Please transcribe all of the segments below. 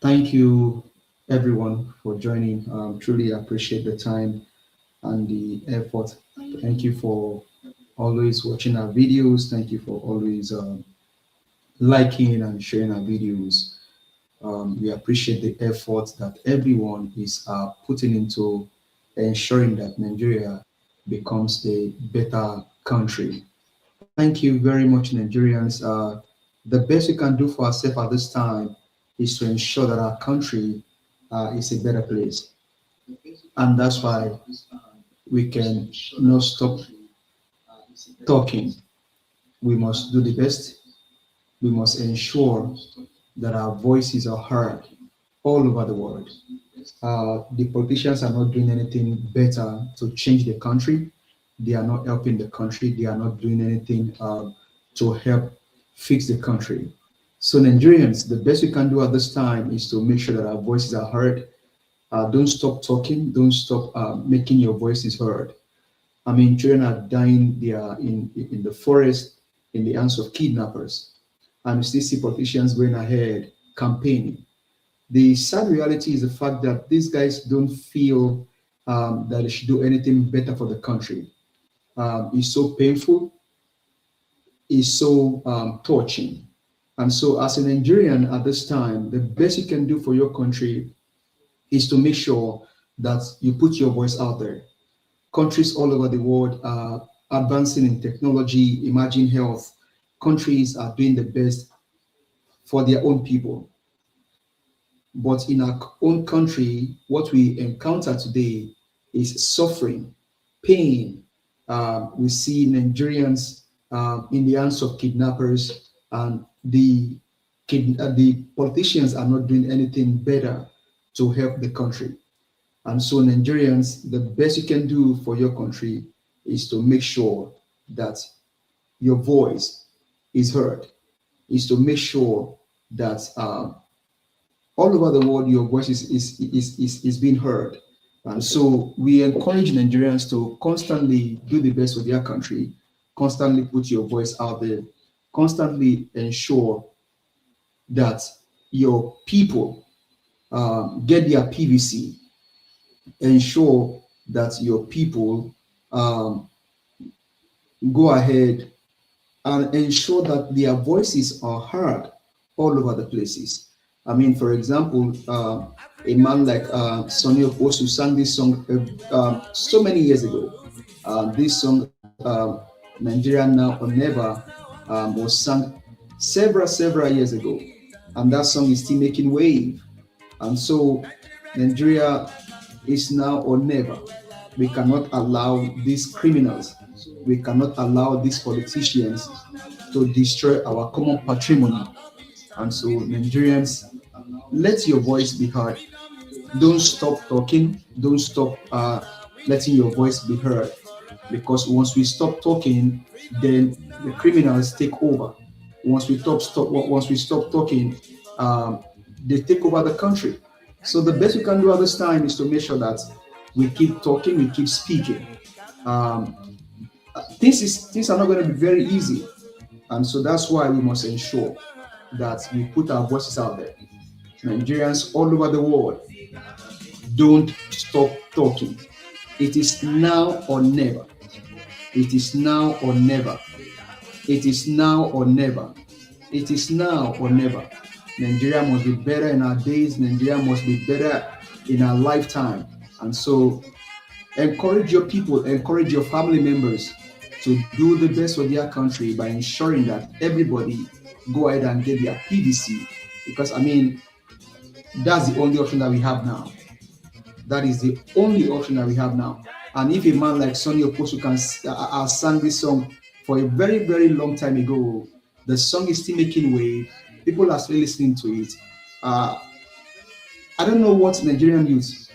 Thank you, everyone, for joining. Truly appreciate the time and the effort. Thank you for always watching our videos. Thank you for always liking and sharing our videos. We appreciate the effort that everyone is putting into ensuring that Nigeria becomes a better country. Thank you very much, Nigerians. The best we can do for ourselves at this time is to ensure that our country is a better place. And that's why we can not stop talking. We must do the best. We must ensure that our voices are heard all over the world. The politicians are not doing anything better to change the country. They are not helping the country. They are not doing anything to help fix the country. So, Nigerians, the best we can do at this time is to make sure that our voices are heard. Don't stop talking. Don't stop making your voices heard. I mean, children are dying. They are in the forest in the hands of kidnappers, and we still see politicians going ahead campaigning. The sad reality is the fact that these guys don't feel that they should do anything better for the country. It's so painful, it's so touching. And so, as a Nigerian at this time, the best you can do for your country is to make sure that you put your voice out there. Countries all over the world are advancing in technology, emerging health. Countries are doing the best for their own people. But in our own country, what we encounter today is suffering, pain. We see Nigerians in the hands of kidnappers, and the politicians are not doing anything better to help the country. And so, Nigerians, the best you can do for your country is to make sure that your voice is heard, is to make sure that all over the world your voice is being heard. And so we encourage Nigerians to constantly do the best for their country, constantly put your voice out there, constantly ensure that your people get their PVC, ensure that your people go ahead and ensure that their voices are heard all over the places. I mean, for example, a man like Sonny Osu sang this song so many years ago. This song, Nigeria Now or Never, was sung several years ago. And that song is still making wave. And so, Nigeria is now or never. We cannot allow these criminals, we cannot allow these politicians to destroy our common patrimony. And so, Nigerians, let your voice be heard. Don't stop talking. Don't stop letting your voice be heard. Because once we stop talking, then the criminals take over. Once we stop talking, they take over the country. So the best we can do at this time is to make sure that we keep talking, we keep speaking. Things are not going to be very easy, and so that's why we must ensure that we put our voices out there. Nigerians all over the world, don't stop talking. It is now or never. It is now or never. It is now or never. It is now or never. Nigeria must be better in our days. Nigeria must be better in our lifetime. And so encourage your people, encourage your family members to do the best for their country by ensuring that everybody go ahead and get their PVC. Because, I mean, that's the only option that we have now. That is the only option that we have now. And if a man like Sonny Oposu can sang this song for a very long time ago, the song is still making wave. People are still listening to it. I don't know what Nigerian youths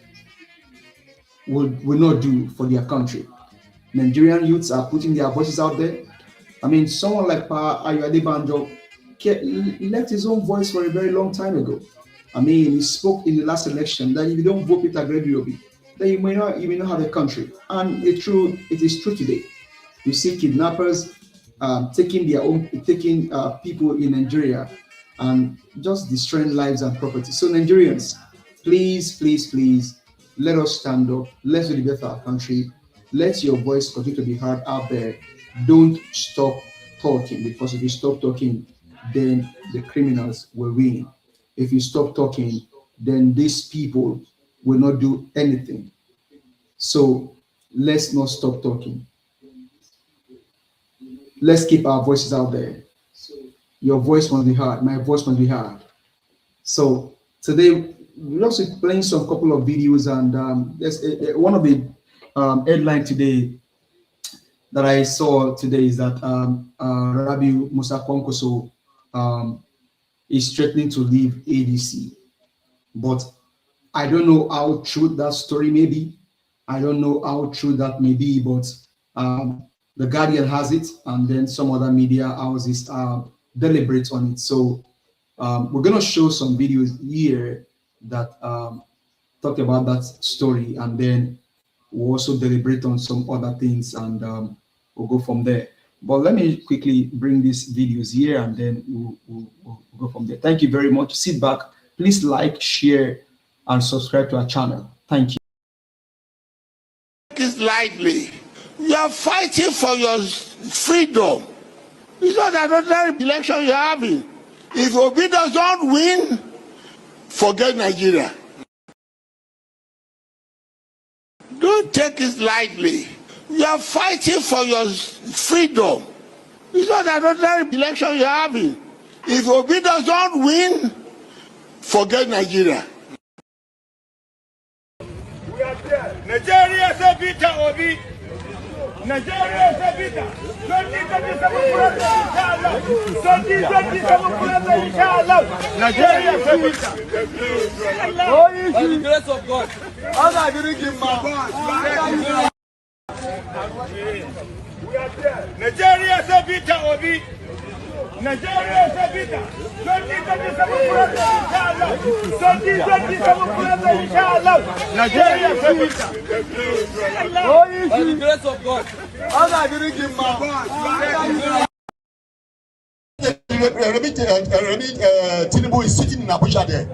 will not do for their country. Nigerian youths are putting their voices out there. I mean, someone like Pa Ayo Adebanjo left his own voice for a very long time ago. I mean, he spoke in the last election that if you don't vote Peter Gregory, then you may not have a country. And it is true today. You see kidnappers taking people in Nigeria and just destroying lives and property. So Nigerians, please, please, please, let us stand up. Let's do the best for our country. Let your voice continue to be heard out there. Don't stop talking, because if you stop talking, then the criminals will win. If you stop talking, then these people will not do anything. So let's not stop talking. Let's keep our voices out there. Your voice must be heard. My voice must be heard. So today we're also playing some couple of videos, and there's one of the headline today that I saw today is that Rabiu Kwankwaso is threatening to leave ADC, but I don't know how true that story may be. I don't know how true that may be, but the Guardian has it, and then some other media houses deliberate on it. So we're going to show some videos here that talk about that story, and then we'll also deliberate on some other things, and we'll go from there. But let me quickly bring these videos here, and then we'll go from there. Thank you very much. Sit back. Please like, share, and subscribe to our channel. Thank you. It's lightly. You are fighting for your freedom. It's not another election you're having. If Obi does not win, forget Nigeria. Don't take it lightly. You are fighting for your freedom. It's not another election you're having. If Obi does not win, forget Nigeria. We are there. Nigeria is a bitter Obi. Nigeria is a bitter. 2027 inshallah. 2027 inshallah. Nigeria is a bitter. Oh, by the grace of God. As I didn't give my God. We are there. Nigeria is a bitter Obi. Nigeria is a bitter. 2027 inshallah. 2027 inshallah. Nigeria is a bitter. Oh, by the grace of God. As I didn't give my God. Tinubu is sitting in Abuja there.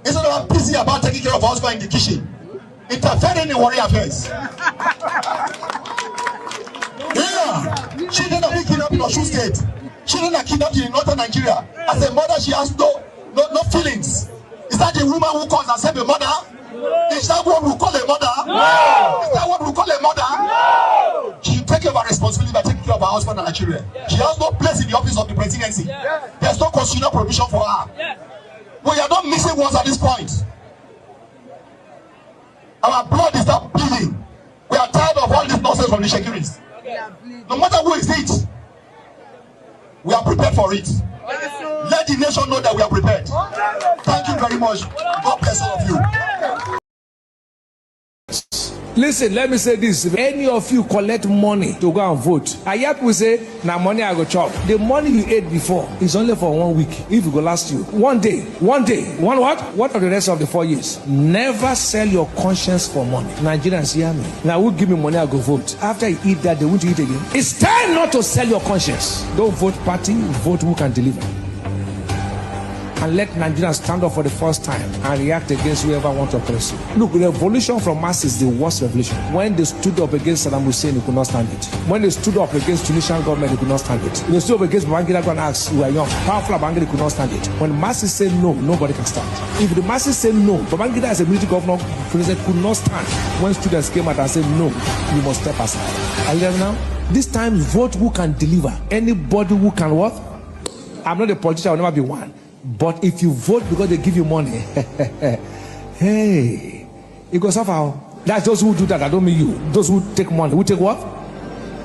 Instead of busy about taking care of our husband in the kitchen, interfering in warrior affairs. Yeah, children are being kidnapped in Osun State. Children are kidnapped in northern Nigeria. As a mother, she has no feelings. Is that the woman who calls herself a mother? Is that what we call a mother? No. Is that what we call a mother? No. She take care of her responsibility by taking care of her husband in Nigeria. She has no place in the office of the presidency. There's no constitutional provision for her. We are not missing words at this point. Our blood is not bleeding. We are tired of all this nonsense from the Insecurities. No matter who is it, we are prepared for it. Let the nation know that we are prepared. Thank you very much. God bless all of you. Listen, let me say this. If any of you collect money to go and vote, I hear people say, now money I go chop. The money you ate before is only for 1 week. If it go last you. One day. One what? What are the rest of the 4 years? Never sell your conscience for money. Nigerians, hear me. Now who give me money, I go vote. After you eat that, they want to eat again. It's time not to sell your conscience. Don't vote party, vote who can deliver. And let Nigerians stand up for the first time and react against whoever wants to oppress you. Look, the revolution from mass is the worst revolution. When they stood up against Saddam Hussein, they could not stand it. When they stood up against Tunisian government, they could not stand it. When they stood up against Babangida and asked, we are young, powerful Babangida could not stand it. When the masses say no, nobody can stand. If the masses say no, Babangida as a military governor, president could not stand. When students came out and said no, you must step aside. Are you there now? This time, vote who can deliver. Anybody who can what? I'm not a politician, I will never be one. But if you vote because they give you money, hey, it goes off. That's those who do that. I don't mean you. Those who take money. Who take what?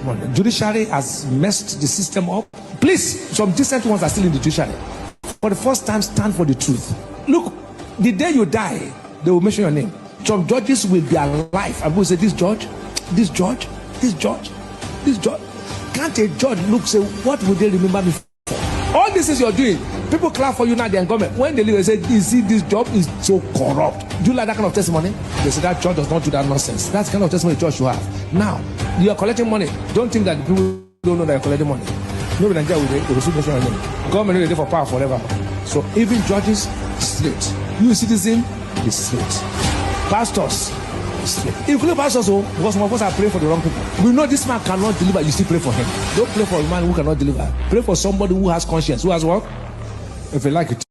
Money. Judiciary has messed the system up. Please, some decent ones are still in the judiciary. For the first time, stand for the truth. Look, the day you die, they will mention your name. Some judges will be alive and will say, this judge, this judge, this judge, this judge. Can't a judge look, say, what will they remember me for? All this is you're doing. People clap for you now, they're in government. When they leave, they say, you see, this job is so corrupt. Do you like that kind of testimony? They say that judge does not do that nonsense. That's the kind of testimony the judge you have. Now, you are collecting money. Don't think that the people don't know that you're collecting money. No, Nigeria will soon government will be there for power forever. So even judges, straight. You citizen, is straight. Pastors, straight. Including pastors, because some of us are praying for the wrong people. We know this man cannot deliver, you still pray for him. Don't pray for a man who cannot deliver. Pray for somebody who has conscience. Who has what? If you like it.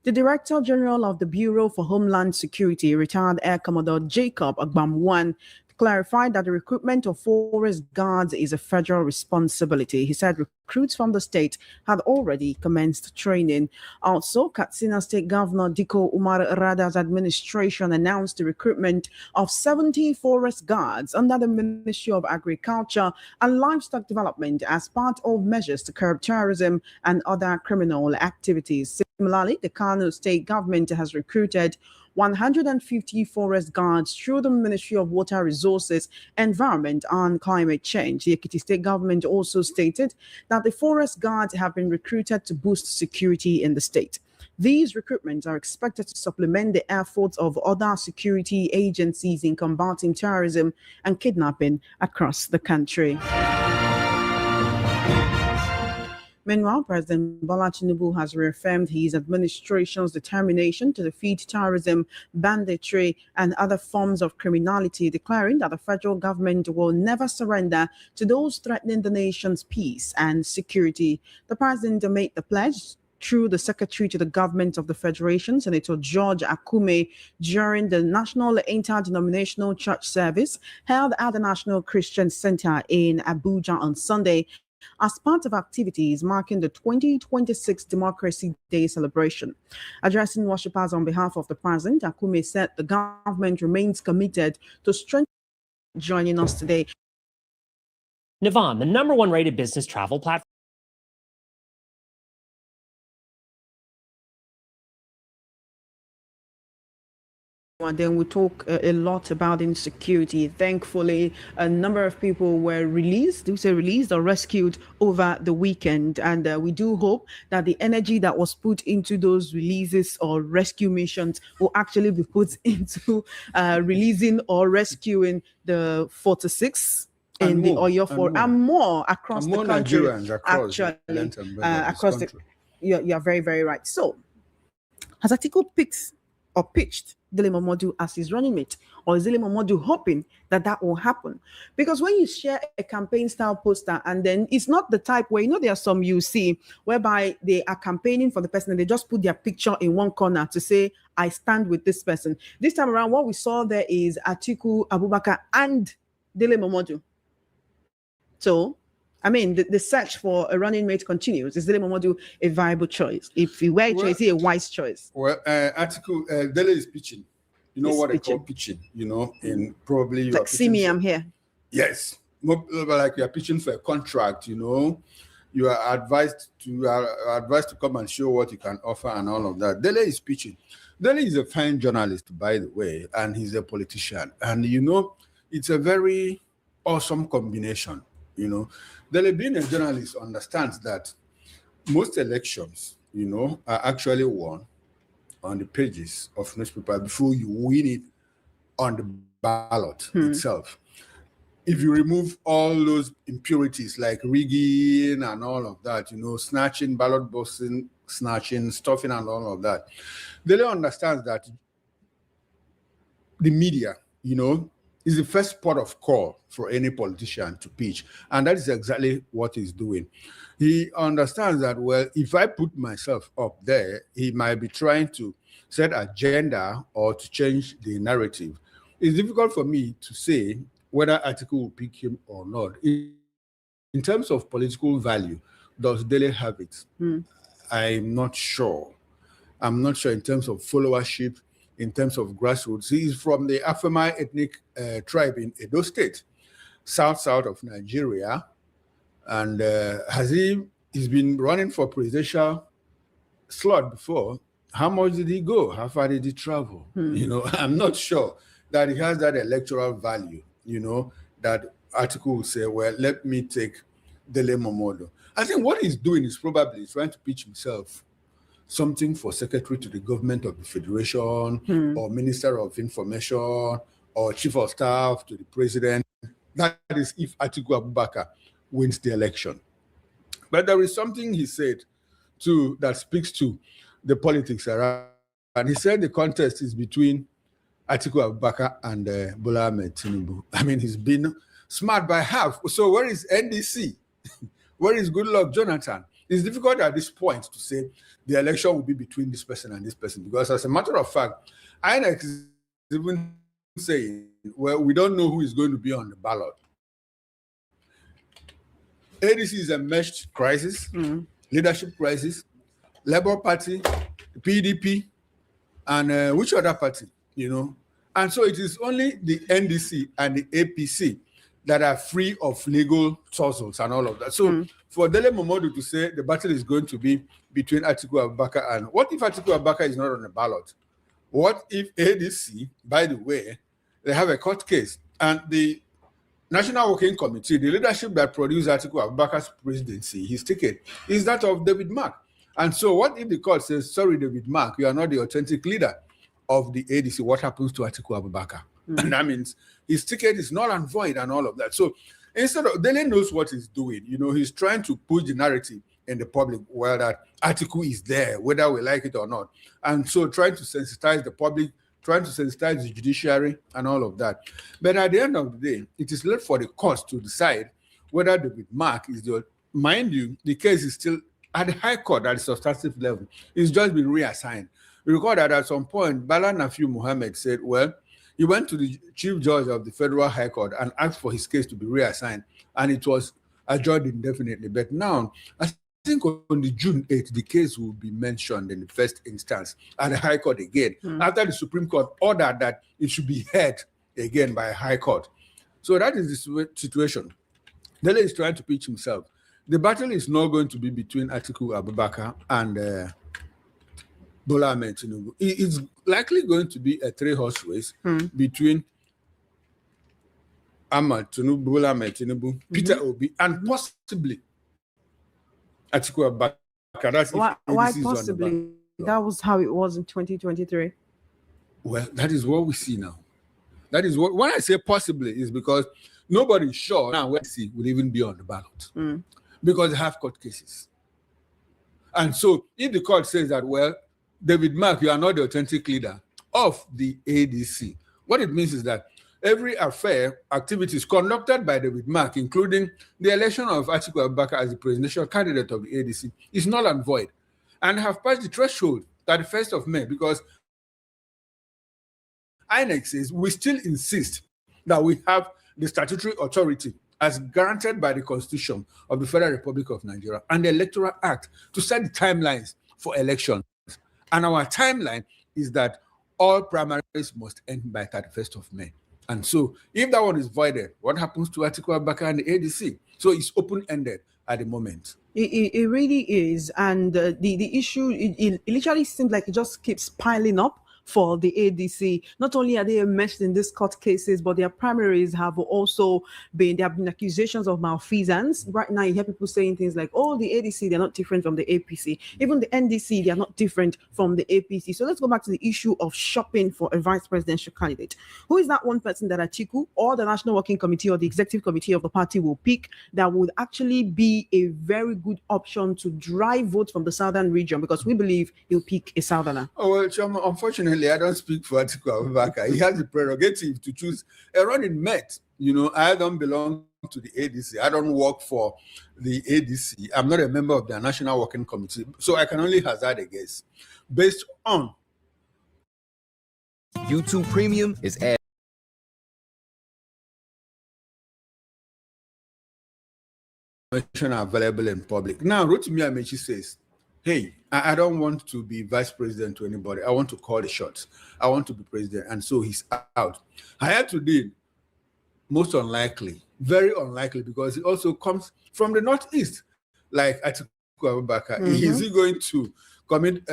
The Director General of the Bureau for Homeland Security, retired Air Commodore Jacob Agbamwan, clarified that the recruitment of forest guards is a federal responsibility. He said recruits from the state had already commenced training. Also, Katsina State Governor Diko Umar Rada's administration announced the recruitment of 70 forest guards under the Ministry of Agriculture and Livestock Development as part of measures to curb terrorism and other criminal activities. Similarly, the Kano State government has recruited 150 forest guards through the Ministry of Water Resources, Environment and Climate Change. The Ekiti State government also stated that the forest guards have been recruited to boost security in the state. These recruitments are expected to supplement the efforts of other security agencies in combating terrorism and kidnapping across the country. Meanwhile, President Bola Tinubu has reaffirmed his administration's determination to defeat terrorism, banditry, and other forms of criminality, declaring that the federal government will never surrender to those threatening the nation's peace and security. The president made the pledge through the Secretary to the Government of the Federation, Senator George Akume, during the National Interdenominational Church Service held at the National Christian Center in Abuja on Sunday, as part of activities marking the 2026 Democracy Day celebration. Addressing worshippers on behalf of the president, Akume said the government remains committed to strengthening. Joining us today, Navan, the #1 rated business travel platform. And then we talk a lot about insecurity. Thankfully, a number of people were released, do say released or rescued over the weekend. And we do hope that the energy that was put into those releases or rescue missions will actually be put into releasing or rescuing the 46 in the Oyo for and more across the country. Nigerians across across the you're very, very right. So, has Atiku picked or pitched Dele Momodu as his running mate, or is Dele Momodu hoping that that will happen? Because when you share a campaign style poster and then it's not the type where, you know, there are some you see whereby they are campaigning for the person and they just put their picture in one corner to say, I stand with this person. This time around, what we saw there is Atiku Abubakar and Dele Momodu. So, I mean, the search for a running mate continues. Is Dele Momodu a viable choice? If he were a choice, is he a wise choice? Well, Dele is pitching. You know He's what pitching. they call pitching, you know, in probably... Like, see me, I'm here. Yes. More like you are pitching for a contract, you know. You are advised to come and show what you can offer and all of that. Dele is pitching. Dele is a fine journalist, by the way, and he's a politician. And, you know, it's a very awesome combination. You know, Dele, being a journalist, understands that most elections, you know, are actually won on the pages of newspaper before you win it on the ballot itself. If you remove all those impurities like rigging and all of that, you know, snatching, ballot boxing, snatching, stuffing and all of that, Dele understands that the media, you know, is the first port of call for any politician to pitch. And that is exactly what he's doing. He understands that, well, if I put myself up there, he might be trying to set agenda or to change the narrative. It's difficult for me to say whether Atiku will pick him or not. In terms of political value, does Dele have it? I'm not sure. I'm not sure in terms of followership, in terms of grassroots. He's from the Afemai ethnic tribe in Edo State, south of Nigeria. And he's been running for presidential slot before. How much did he go? How far did he travel? You know, I'm not sure. that he has that electoral value, that article will say, well, let me take Dele Momodu. I think what he's doing is probably trying to pitch himself something for secretary to the government of the federation, or minister of information, or chief of staff to the president. That is if Atiku Abubakar wins the election. But there is something he said too that speaks to the politics around. And he said the contest is between Atiku Abubakar and Bola Ahmed Tinubu. I mean, he's been smart by half. So where is NDC? Where is Goodluck Jonathan? It's difficult at this point to say the election will be between this person and this person, because as a matter of fact, INEC is even saying, well, we don't know who is going to be on the ballot. ADC is a meshed crisis, leadership crisis, Labour Party, PDP, and which other party, And so it is only the NDC and the APC that are free of legal tussles and all of that. So for Dele Momodu to say the battle is going to be between Atiku Abubakar and what if Atiku Abubakar is not on the ballot? What if ADC, by the way, they have a court case and the National Working Committee, the leadership that produced Atiku Abubakar's presidency, his ticket, is that of David Mark. And so what if the court says, sorry, David Mark, you are not the authentic leader of the ADC, what happens to Atiku Abubakar? And that means his ticket is null and void and all of that. So instead of, Dele knows what he's doing. He's trying to push the narrative in the public where that Atiku is there, whether we like it or not. And so trying to sensitize the public, trying to sensitize the judiciary and all of that. But at the end of the day, it is left for the courts to decide whether David Mark is the, mind you, the case is still at the High Court at the substantive level. It's just been reassigned. We recall that at some point, Bala Nafiu Muhammad said, well, he went to the Chief Judge of the Federal High Court and asked for his case to be reassigned, and it was adjourned indefinitely. But now, I think on the June 8th, the case will be mentioned in the first instance at the High Court again, after the Supreme Court ordered that it should be heard again by a High Court. So that is the situation. Dele is trying to pitch himself. The battle is not going to be between Atiku Abubakar and Bola Ahmed Tinubu. It's likely going to be a three-horse race between Bola Ahmed Tinubu, Peter Obi, and possibly Atiku Abubakar. Why possibly? That was how it was in 2023. Well, that is what we see now. That is what, when I say possibly, is because nobody is sure now where NDC will even be on the ballot. Because they have court cases. And so if the court says that, well, David Mark, you are not the authentic leader of the ADC, what it means is that every affair, activities conducted by David Mark, including the election of Atiku Abubakar as the presidential candidate of the ADC, is null and void and have passed the threshold 31st of May, because INEC says we still insist that we have the statutory authority as granted by the Constitution of the Federal Republic of Nigeria and the Electoral Act to set the timelines for elections. And our timeline is that all primaries must end by 31st of May. And so if that one is voided, what happens to Atiku Abubakar and the ADC? So it's open-ended at the moment. It really is. And the issue, it literally seems like it just keeps piling up for the ADC. Not only are they enmeshed in these court cases, but their primaries have also been, there have been accusations of malfeasance. Right now, you hear people saying things like, oh, the ADC, they're not different from the APC. Even the NDC, they're not different from the APC. So let's go back to the issue of shopping for a vice presidential candidate. Who is that one person that Atiku or the National Working Committee or the Executive Committee of the party will pick that would actually be a very good option to drive votes from the southern region? Because we believe he'll pick a southerner. Oh, well, Chama, unfortunately, I don't speak for Atiku Abubakar. He has the prerogative to choose a running mate. I don't belong to the ADC. I don't work for the ADC. I'm not a member of the National Working Committee. So I can only hazard a guess based on YouTube Premium is available in public. Now, Rotimi Amechi says, hey, I don't want to be vice president to anybody. I want to call the shots. I want to be president. And so he's out. Hayatuddin, most unlikely, very unlikely, because he also comes from the Northeast, like Atiku Abubakar. Is he going to commit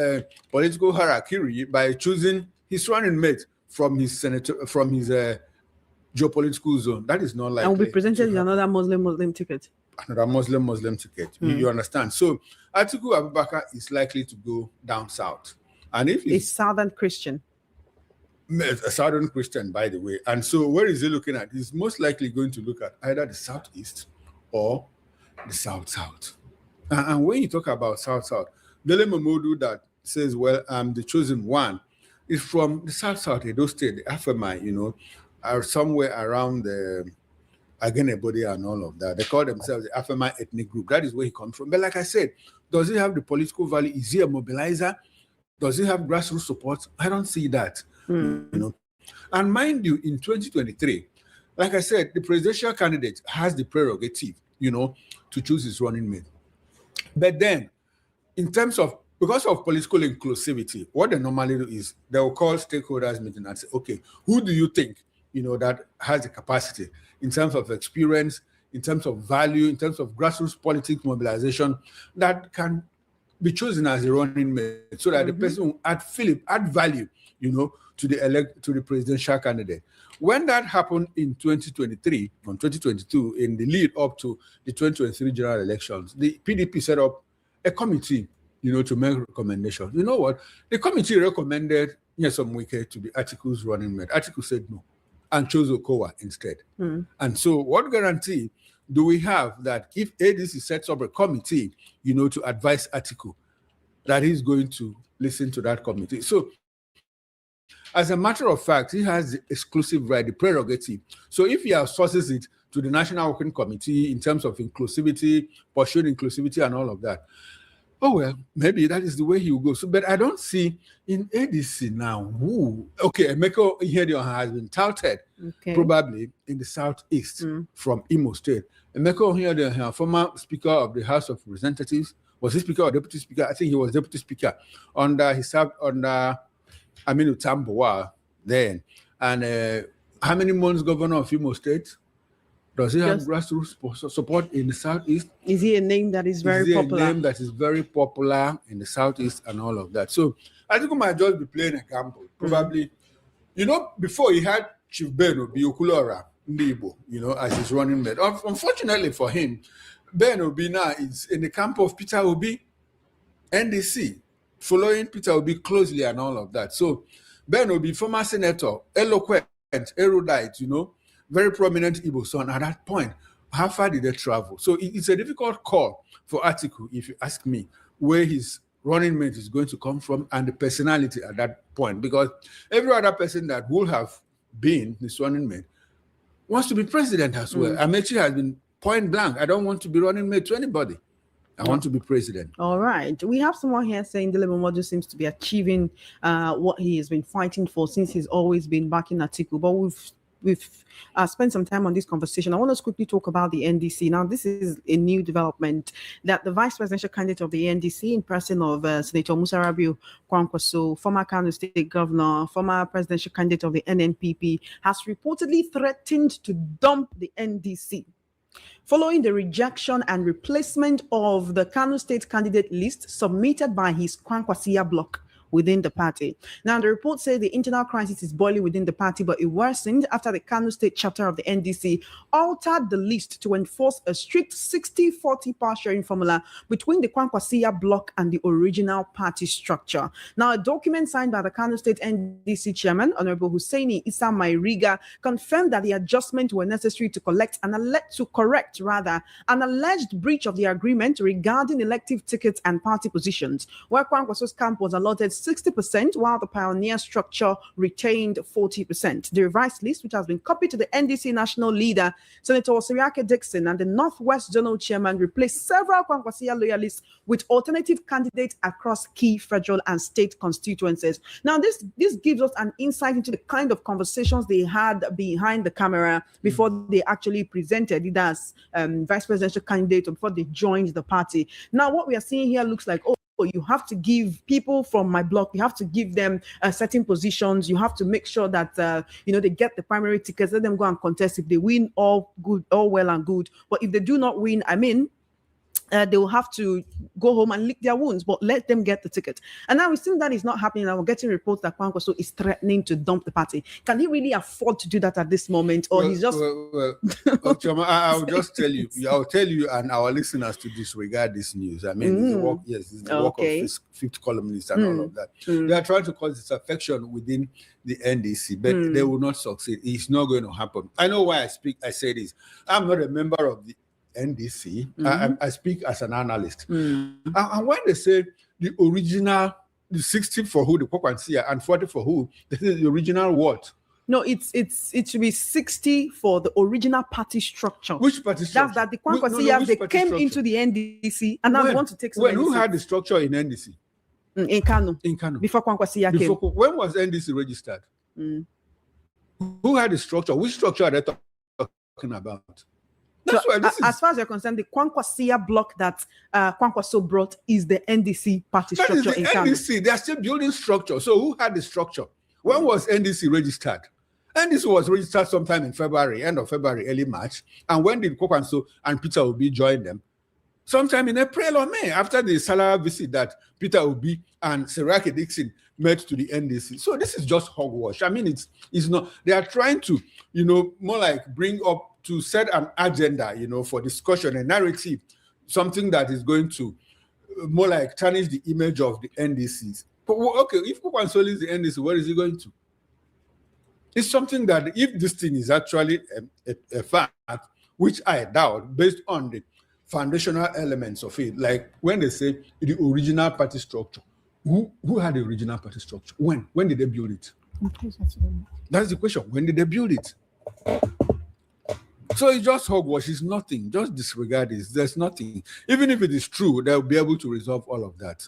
political harakiri by choosing his running mate from his senator, from his geopolitical zone. That is not likely. And will be presented with another Muslim ticket. Another Muslim ticket. You understand? So Atiku Abubakar is likely to go down south. And if he's Southern Christian. A Southern Christian, by the way. And so where is he looking at? He's most likely going to look at either the southeast or the south-south. And when you talk about south-south, Dele Momodu that says, well, I'm the chosen one, is from the south-south, Edo State, the Afemai, are somewhere around the Agenebode and all of that. They call themselves the Afemai ethnic group. That is where he comes from. But like I said, does he have the political value? Is he a mobilizer? Does he have grassroots support? I don't see that. And mind you, in 2023, like I said, the presidential candidate has the prerogative, to choose his running mate. But then, in terms of, because of political inclusivity, what they normally do is they will call stakeholders meeting and say, okay, who do you think, that has the capacity in terms of experience, in terms of value, in terms of grassroots politics mobilization that can be chosen as a running mate, so that the person will add value, to the presidential candidate. When that happened in 2023, from 2022, in the lead up to the 2023 general elections, the PDP set up a committee, to make recommendations. You know what? The committee recommended Nyesom Wike to be Atiku's running mate. Atiku said no and chose Okowa instead. And so what guarantee do we have that if ADC sets up a committee, to advise Atiku, that he's going to listen to that committee? So as a matter of fact, he has the exclusive right, the prerogative. So if he outsources it to the National Working Committee in terms of inclusivity, pursuing inclusivity and all of that, oh, well, maybe that is the way he will go. So, but I don't see in ADC now Emeka Ihedioha has been touted probably in the southeast from Imo State. Emeka Ihedioha, former Speaker of the House of Representatives, was he Speaker or Deputy Speaker? I think he was Deputy Speaker. He served under Aminu Tambuwa then. And how many months governor of Imo State? Does he have grassroots support in the southeast? Is he a name that is very popular? A name that is very popular in the southeast and all of that. So I think we might just be playing a gamble. Probably, before he had Chief Ben Obi Okulora Ndibo, as his running mate. Unfortunately for him, Ben Obi now is in the camp of Peter Obi, NDC, following Peter Obi closely and all of that. So Ben Obi, former senator, eloquent, erudite, very prominent Igbo son at that point. How far did they travel? So it's a difficult call for Atiku, if you ask me, where his running mate is going to come from and the personality at that point. Because every other person that would have been his running mate wants to be president as well. Amechi has been point blank. I don't want to be running mate to anybody. I want to be president. All right. We have someone here saying Dele Momodu seems to be achieving what he has been fighting for since he's always been backing Atiku. But we've spent some time on this conversation. I want to quickly talk about the NDC. Now, this is a new development that the vice presidential candidate of the NDC, in person of Senator Musa Rabiu Kwankwaso, former Kano State governor, former presidential candidate of the NNPP, has reportedly threatened to dump the NDC following the rejection and replacement of the Kano State candidate list submitted by his Kwankwasia bloc within the party. Now, the report says the internal crisis is boiling within the party, but it worsened after the Kano State chapter of the NDC altered the list to enforce a strict 60-40 power sharing formula between the Kwankwasia bloc and the original party structure. Now, a document signed by the Kano State NDC chairman, Honorable Hussaini Issa Mairiga, confirmed that the adjustments were necessary to correct an alleged breach of the agreement regarding elective tickets and party positions, where Kwankwaso's camp was allotted 60%, while the pioneer structure retained 40%. The revised list, which has been copied to the NDC national leader, Senator Osiriake Dixon, and the Northwest Zonal chairman, replaced several Kwankwasia loyalists with alternative candidates across key federal and state constituencies. Now, this gives us an insight into the kind of conversations they had behind the camera before they actually presented it as vice presidential candidate or before they joined the party. Now, what we are seeing here looks like, you have to give people from my block, you have to give them certain positions. You have to make sure that, they get the primary tickets, let them go and contest. If they win, all good, all well and good. But if they do not win, they will have to go home and lick their wounds, but let them get the ticket. And now we see that is not happening. And we're getting reports that Kwankwaso is threatening to dump the party. Can he really afford to do that at this moment? Or he's just... Choma, I'll just tell you, I'll tell you and our listeners to disregard this news. I mean, it's the work, yes, it's the work of fifth columnists and all of that. They are trying to cause disaffection within the NDC, but they will not succeed. It's not going to happen. I know why I say this. I'm not a member of the NDC. I speak as an analyst. And when they say the original, the 60 for who, the Kwankwasia, and 40 for who, this is the original what? No, it should be 60 for the original party structure. Which party structure? That's that the Kwankwasia, they came structure? Into the NDC and now they want to take some NDC. Who had the structure in NDC? In Kano. In Kano. Before Kwankwasia came. When was NDC registered? Who had the structure? Which structure are they talking about? That's so, as far as you're concerned, the Kwankwasia block that Kwankwaso brought is the NDC party that structure is the in NDC. Kano. They are still building structure. So who had the structure? When was NDC registered? NDC was registered sometime in February, end of February, early March. And when did Kwankwaso and Peter Obi join them? Sometime in April or May, after the Salah visit that Peter Obi and Seraki Dixon made to the NDC. So this is just hogwash. I mean, it's not. They are trying to, more like bring up to set an agenda, for discussion, a narrative, something that is going to more like tarnish the image of the NDCs. But okay, if Kwankwaso is the NDC, where is he going to? It's something that if this thing is actually a fact, which I doubt, based on the foundational elements of it, like when they say the original party structure, who had the original party structure? When did they build it? That's the question. When did they build it? So it's just hogwash. It's nothing. Just disregard it. There's nothing. Even if it is true, they'll be able to resolve all of that.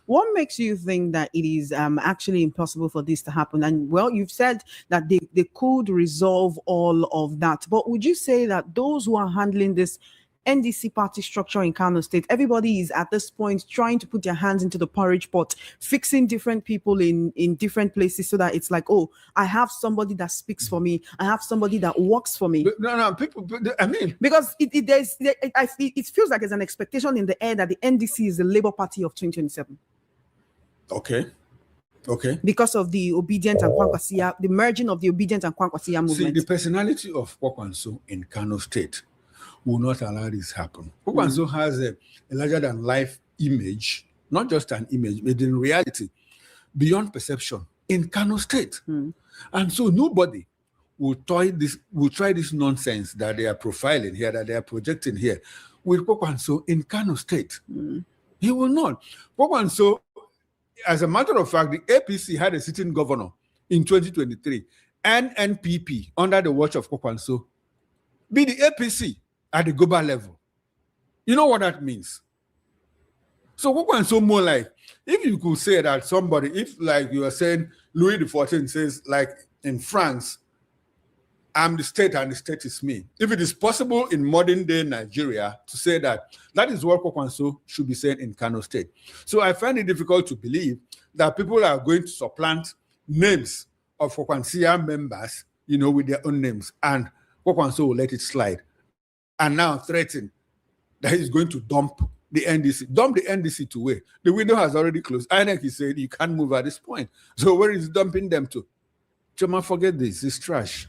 What makes you think that it is actually impossible for this to happen? And well, you've said that they could resolve all of that. But would you say that those who are handling this NDC party structure in Kano State, everybody is at this point trying to put their hands into the porridge pot, fixing different people in different places so that it's like, oh, I have somebody that speaks for me. I have somebody that works for me. No, people, I mean. Because it feels like there's an expectation in the air that the NDC is the Labour Party of 2027. Okay. Because of the Obedient and Kwankwasia, the merging of the Obedient and Kwankwasia movement. See, the personality of Kwankwaso in Kano State will not allow this happen. Kwankwaso has a larger-than-life image, not just an image, but in reality, beyond perception, in Kano State. And so nobody will try this nonsense that they are profiling here, that they are projecting here, with Kwankwaso in Kano State. He will not. Kwankwaso, as a matter of fact, the APC had a sitting governor in 2023, and NPP, under the watch of Kwankwaso, be the APC at the global level. You know what that means? So Kwankwaso more like, if you could say that somebody, if like you are saying Louis XIV says, like in France, I'm the state and the state is me. If it is possible in modern day Nigeria to say that, that is what Kwankwaso should be saying in Kano State. So I find it difficult to believe that people are going to supplant names of Kwankwasia members, with their own names, and Kwankwaso will let it slide. And now threaten that he's going to dump the NDC. Dump the NDC to where? The window has already closed. INEC is saying you can't move at this point. So where is he dumping them to? Choma, forget this. It's trash.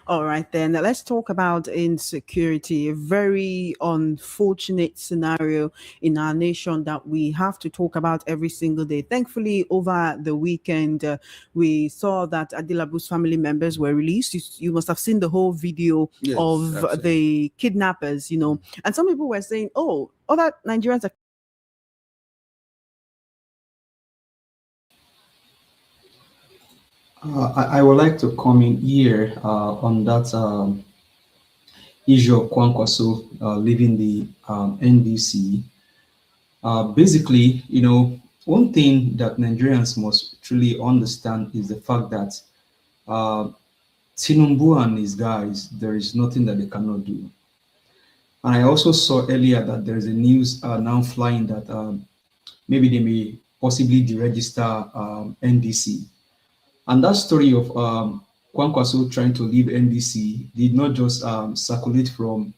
All right, then let's talk about insecurity, a very unfortunate scenario in our nation that we have to talk about every single day. Thankfully, over the weekend, we saw that Adilabu's family members were released. You must have seen the whole video of absolutely. The kidnappers, and some people were saying, oh, other Nigerians are I would like to come in here on that issue of Kwankwaso leaving the NDC. Basically, one thing that Nigerians must truly understand is the fact that Tinubu and his guys, there is nothing that they cannot do. And I also saw earlier that there is a news now flying that maybe they may possibly deregister NDC. And that story of Kwankwaso trying to leave NDC did not just circulate from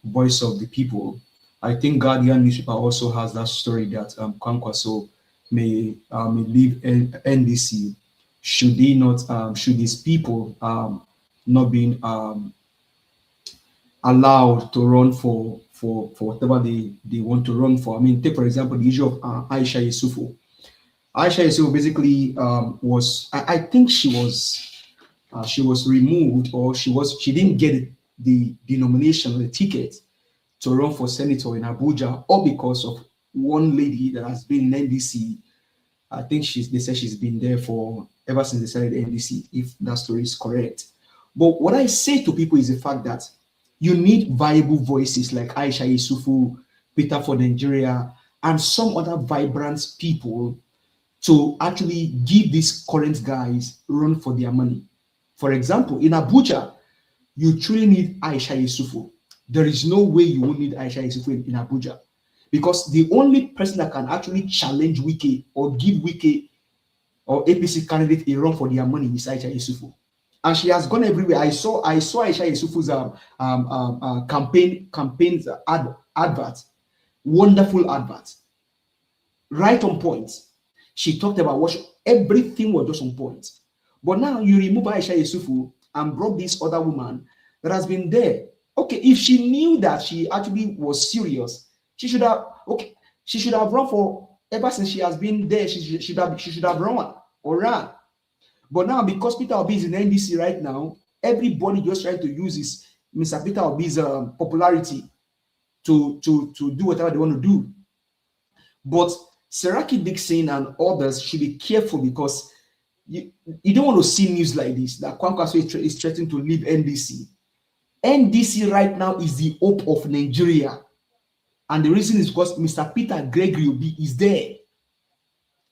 Voice of the People. I think Guardian newspaper also has that story that Kwankwaso may leave NDC should he not should his people not being allowed to run for whatever they want to run for. I mean, take for example the issue of Aisha Yusufu. Aisha Yusufu basically was I think she was removed, or she didn't get the nomination, the ticket to run for senator in Abuja, all because of one lady that has been in NDC. I think they said she's been there for ever since they started NDC, if that story is correct. But what I say to people is the fact that you need viable voices like Aisha Yusufu, Peter for Nigeria, and some other vibrant people to actually give these current guys run for their money. For example, in Abuja, you truly need Aisha Yusufu. There is no way you won't need Aisha Yusufu in Abuja, because the only person that can actually challenge Wike or give Wike or APC candidate a run for their money is Aisha Yusufu. And she has gone everywhere. I saw Aisha Yusufu's campaigns advert, wonderful advert, right on point. She talked about everything was just on point. But now you remove Aisha Yusufu and brought this other woman that has been there. Okay, if she knew that she actually was serious, she should have run for, ever since she has been there. She should have run or ran. But now, because Peter Obi is in NDC right now, everybody just trying to use this Mr. Peter Obi's popularity to do whatever they want to do. But Seraki Dixon and others should be careful, because you don't want to see news like this, that Kwankwaso is threatening to leave NDC. NDC right now is the hope of Nigeria. And the reason is because Mr. Peter Gregory Obi is there.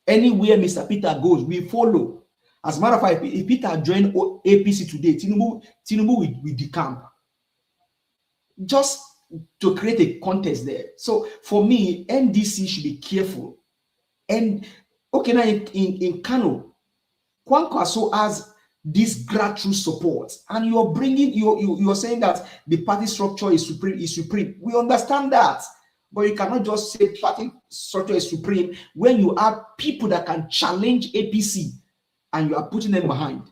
Anywhere Mr. Peter goes, we follow. As a matter of fact, if Peter joined APC today, Tinubu will decamp. Just to create a contest there. So for me, NDC should be careful. And okay, now in Kano, Kwankwaso has this grassroots support, and you're saying that the party structure is supreme. We understand that, but you cannot just say party structure is supreme when you have people that can challenge APC and you are putting them behind.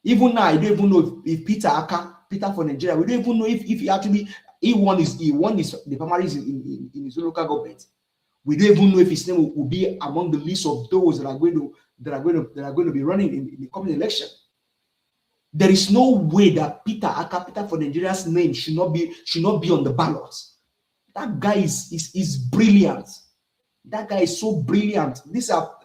Even now, I don't even know if Peter for Nigeria, we don't even know if he won the primaries in his local government. We don't even know if his name will be among the list of those that are going to be running in the coming election. There is no way that Peter for Nigeria's name should not be on the ballot. That guy is brilliant. That guy is so brilliant. These are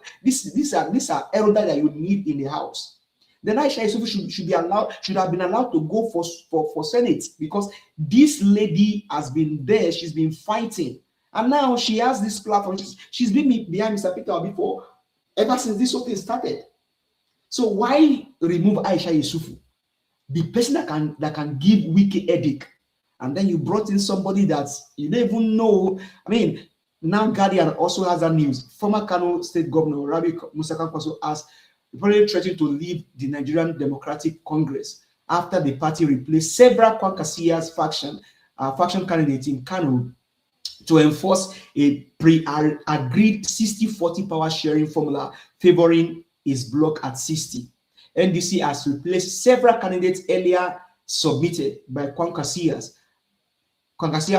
elders that you need in the house. Then Aisha Yusufu should have been allowed to go for Senate, because this lady has been there. She's been fighting, and now she has this platform. She's been behind Mr. Peter Obi ever since this whole thing started. So why remove Aisha Yusufu, the person that can give Wike headache, and then you brought in somebody that you don't even know? I mean, now Guardian also has that news. Former Kano State Governor Rabiu Kwankwaso has reportedly threatened to leave the Nigerian Democratic Congress after the party replaced several Kwankasia's faction candidates in Kano to enforce a pre-agreed 60-40 power sharing formula favoring his bloc at 60. NDC has replaced several candidates earlier submitted by Kwankasia's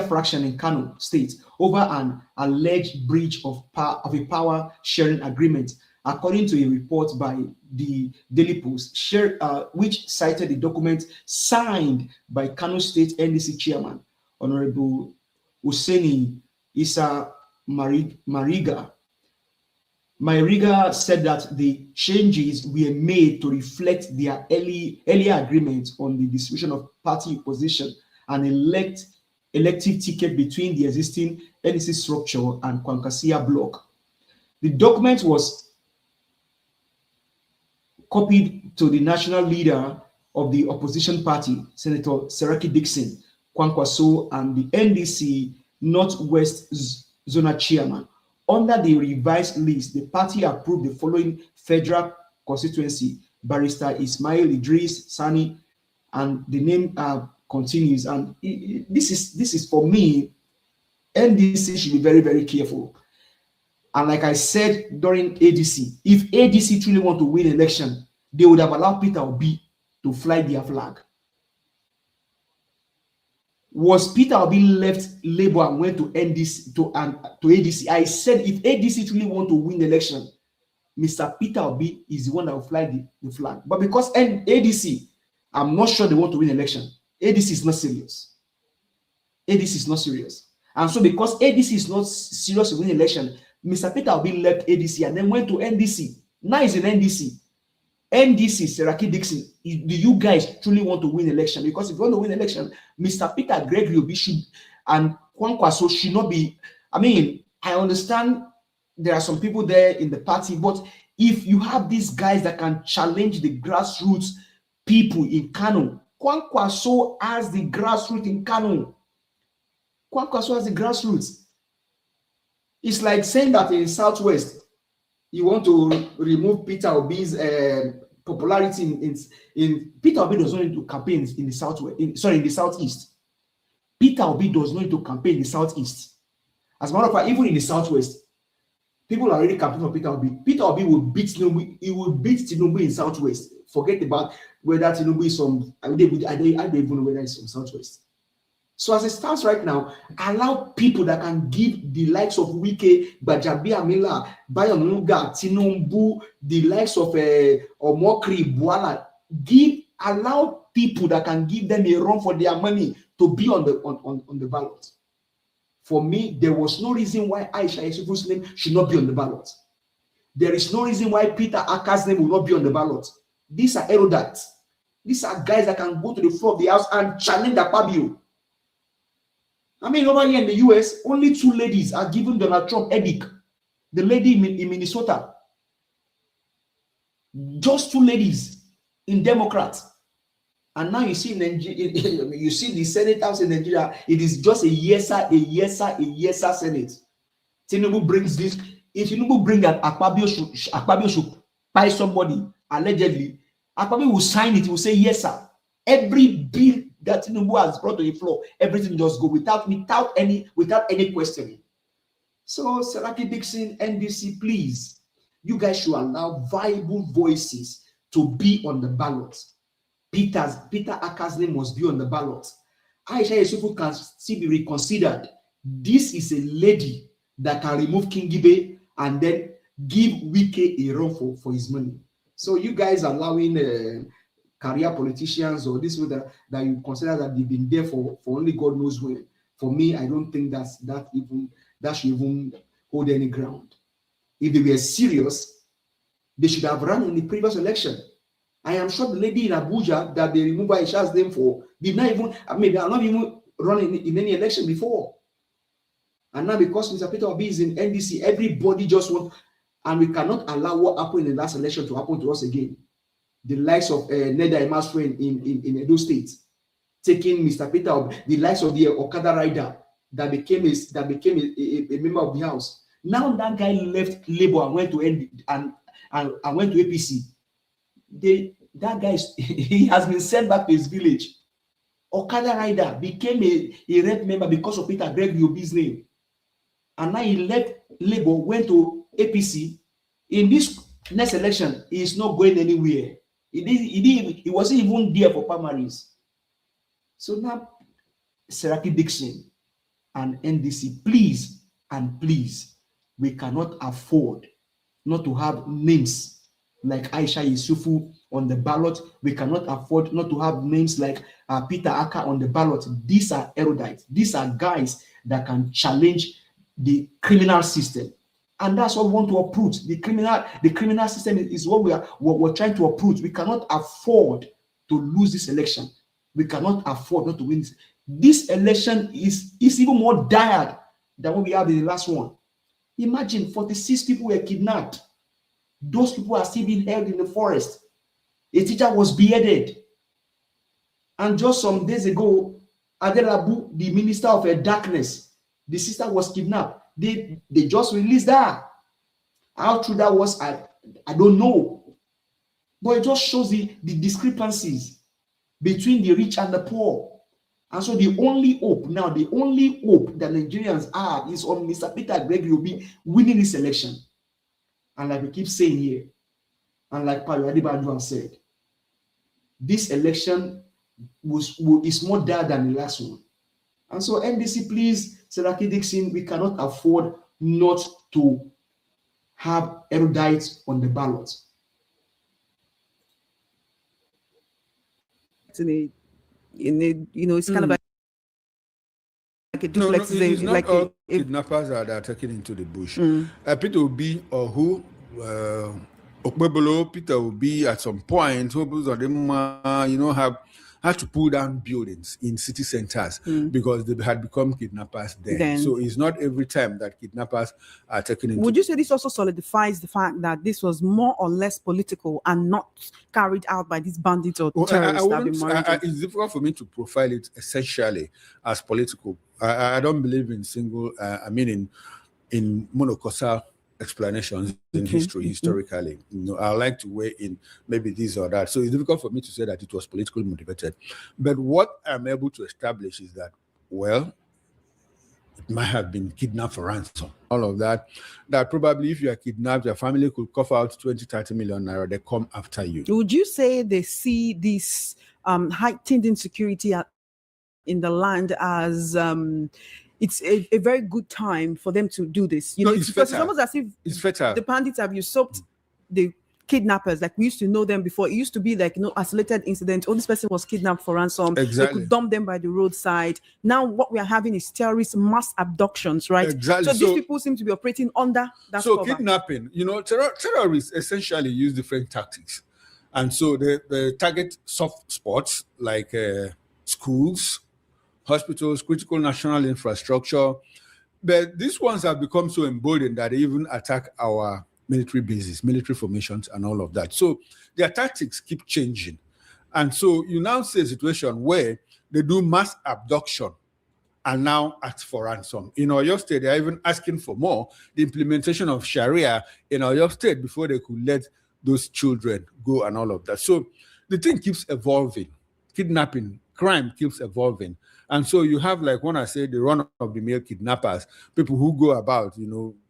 fraction in Kano State over an alleged breach of a power sharing agreement, according to a report by the Daily Post, which cited the document signed by Kano State NDC Chairman, Honorable Hussaini Isa Mariga. Mariga said that the changes were made to reflect their earlier agreement on the distribution of party position and elective ticket between the existing NDC structure and Kwankasia bloc. The document was copied to the national leader of the opposition party, Senator Seraki Dixon Kwankwaso, and the NDC Northwest Zonal Chairman. Under the revised list, the party approved the following federal constituency: Barrister Ismail Idris Sani, and the name continues. And this is for me NDC should be very, very careful. And like I said during ADC, if ADC truly want to win election, they would have allowed Peter Obi to fly their flag. Was Peter Obi left Labour and went to NDC to ADC? I said if ADC truly want to win election, Mr. Peter Obi is the one that will fly the flag. But because ADC, I'm not sure they want to win election. ADC is not serious. ADC is not serious. And so because ADC is not serious to win election, Mr. Peter Obi left ADC and then went to NDC. Now he's in NDC. NDC, Seraki Dixon, do you guys truly want to win election? Because if you want to win election, Mr. Peter Gregory Obi and Kwankwaso should not be. I mean, I understand there are some people there in the party, but if you have these guys that can challenge the grassroots people in Kano, Kwankwaso has the grassroots in Kano. Kwankwaso has the grassroots. It's like saying that in Southwest, you want to remove Peter Obi's popularity in Peter Obi does not need to campaign in the Southwest. In the Southeast. Peter Obi does not need to campaign in the Southeast. As a matter of fact, even in the Southwest, people are already campaigning for Peter Obi. Peter Obi will beat Tinubu. He will beat Tinubu in Southwest. Forget about whether Tinubu is from. I don't even know whether it's from Southwest. So as it stands right now, allow people that can give the likes of Wike, Gbajabiamila, Bayonuga, Tinubu, the likes of Omokri, Bwala, allow people that can give them a run for their money to be on the ballot. For me, there was no reason why Aisha Yesufu's name should not be on the ballot. There is no reason why Peter Aka's name will not be on the ballot. These are erudites. These are guys that can go to the floor of the house and challenge Rabiu. I mean, over here in the US, only 2 ladies are giving Donald Trump headache. The lady in Minnesota. Just 2 ladies in Democrats. And now you see you see the Senate House in Nigeria, it is just a yes sir Senate. Tinubu brings this. If Tinubu bring an Akpabio should buy somebody, allegedly, Akpabio will sign it, he will say yes sir. Every bill that Tinubu has brought to the floor, everything just go without any questioning. So Seraki Dixon, NDC, please, you guys should allow viable voices to be on the ballot. Peter Aka's name must be on the ballot. Aisha Yesufu can still be reconsidered. This is a lady that can remove Kingibe and then give Wike a run for his money. So you guys allowing career politicians or this way that you consider that they've been there for only God knows when. For me, I don't think that should even hold any ground. If they were serious, they should have run in the previous election. I am sure the lady in Abuja that they removed Aisha's name for did not even, they are not even running in any election before. And now because Mr. Peter Obi is in NDC, everybody just wants, and we cannot allow what happened in the last election to happen to us again. The likes of Neda Imasuen in Edo State, taking Mr. Peter Obi, the likes of the Okada rider that became a member of the House. Now that guy left Labour and went to and went to APC. That guy he has been sent back to his village. Okada rider became a rep member because of Peter Gregory Obi's name. And now he left Labour, went to APC. In this next election, he is not going anywhere. He wasn't even there for primaries. So now, Seraki Dixon and NDC, please and please, we cannot afford not to have names like Aisha Yesufu on the ballot. We cannot afford not to have names like Peter Aka on the ballot. These are erudites. These are guys that can challenge the criminal system. And that's what we want to uproot. The criminal system is what we're trying to uproot. We cannot afford to lose this election. We cannot afford not to win this. This election is even more dire than what we had in the last one. Imagine 46 people were kidnapped. Those people are still being held in the forest. A teacher was beheaded. And just some days ago, Adelabu, the minister of darkness, the sister was kidnapped. They just released her. How true that was, I don't know. But it just shows the discrepancies between the rich and the poor. And so the only hope that Nigerians have is on Mr. Peter Gregory Obi winning this election. And like we keep saying here, and like Payo Adibadu has said, this election is more dire than the last one. And so NDC, please, Seraki Dixon, we cannot afford not to have erudites on the ballot. It's kind of like a duplex. It's not all kidnappers that are taken into the bush. Peter Obi or who Okpebolo, Peter Obi at some point, who have had to pull down buildings in city centers because they had become kidnappers then. So it's not every time that kidnappers are taken into. Would you say this also solidifies the fact that this was more or less political and not carried out by these bandits or terrorists that have been monitored? It's difficult for me to profile it essentially as political. I don't believe in in monocausal explanations in history, historically. I like to weigh in maybe this or that. So it's difficult for me to say that it was politically motivated. But what I'm able to establish is that, well, it might have been kidnapped for ransom. All of that. That probably if you are kidnapped, your family could cough out 20, 30 million naira. They come after you. Would you say they see this heightened insecurity in the land as it's a very good time for them to do this? Because it's almost as if the bandits have usurped the kidnappers. Like we used to know them before. It used to be like isolated incident. Oh, this person was kidnapped for ransom. They could dump them by the roadside. Now what we are having is terrorist mass abductions, right? Exactly. So these people seem to be operating under that cover. Kidnapping, terrorists essentially use different tactics. And so they target soft spots like schools, hospitals, critical national infrastructure. But these ones have become so emboldened that they even attack our military bases, military formations, and all of that. So their tactics keep changing. And so you now see a situation where they do mass abduction and now ask for ransom. In Oyo State, they're even asking for more, the implementation of Sharia in Oyo State before they could let those children go and all of that. So the thing keeps evolving. Kidnapping, crime keeps evolving. And so you have, like when I say the run-of-the-mill kidnappers, people who go about,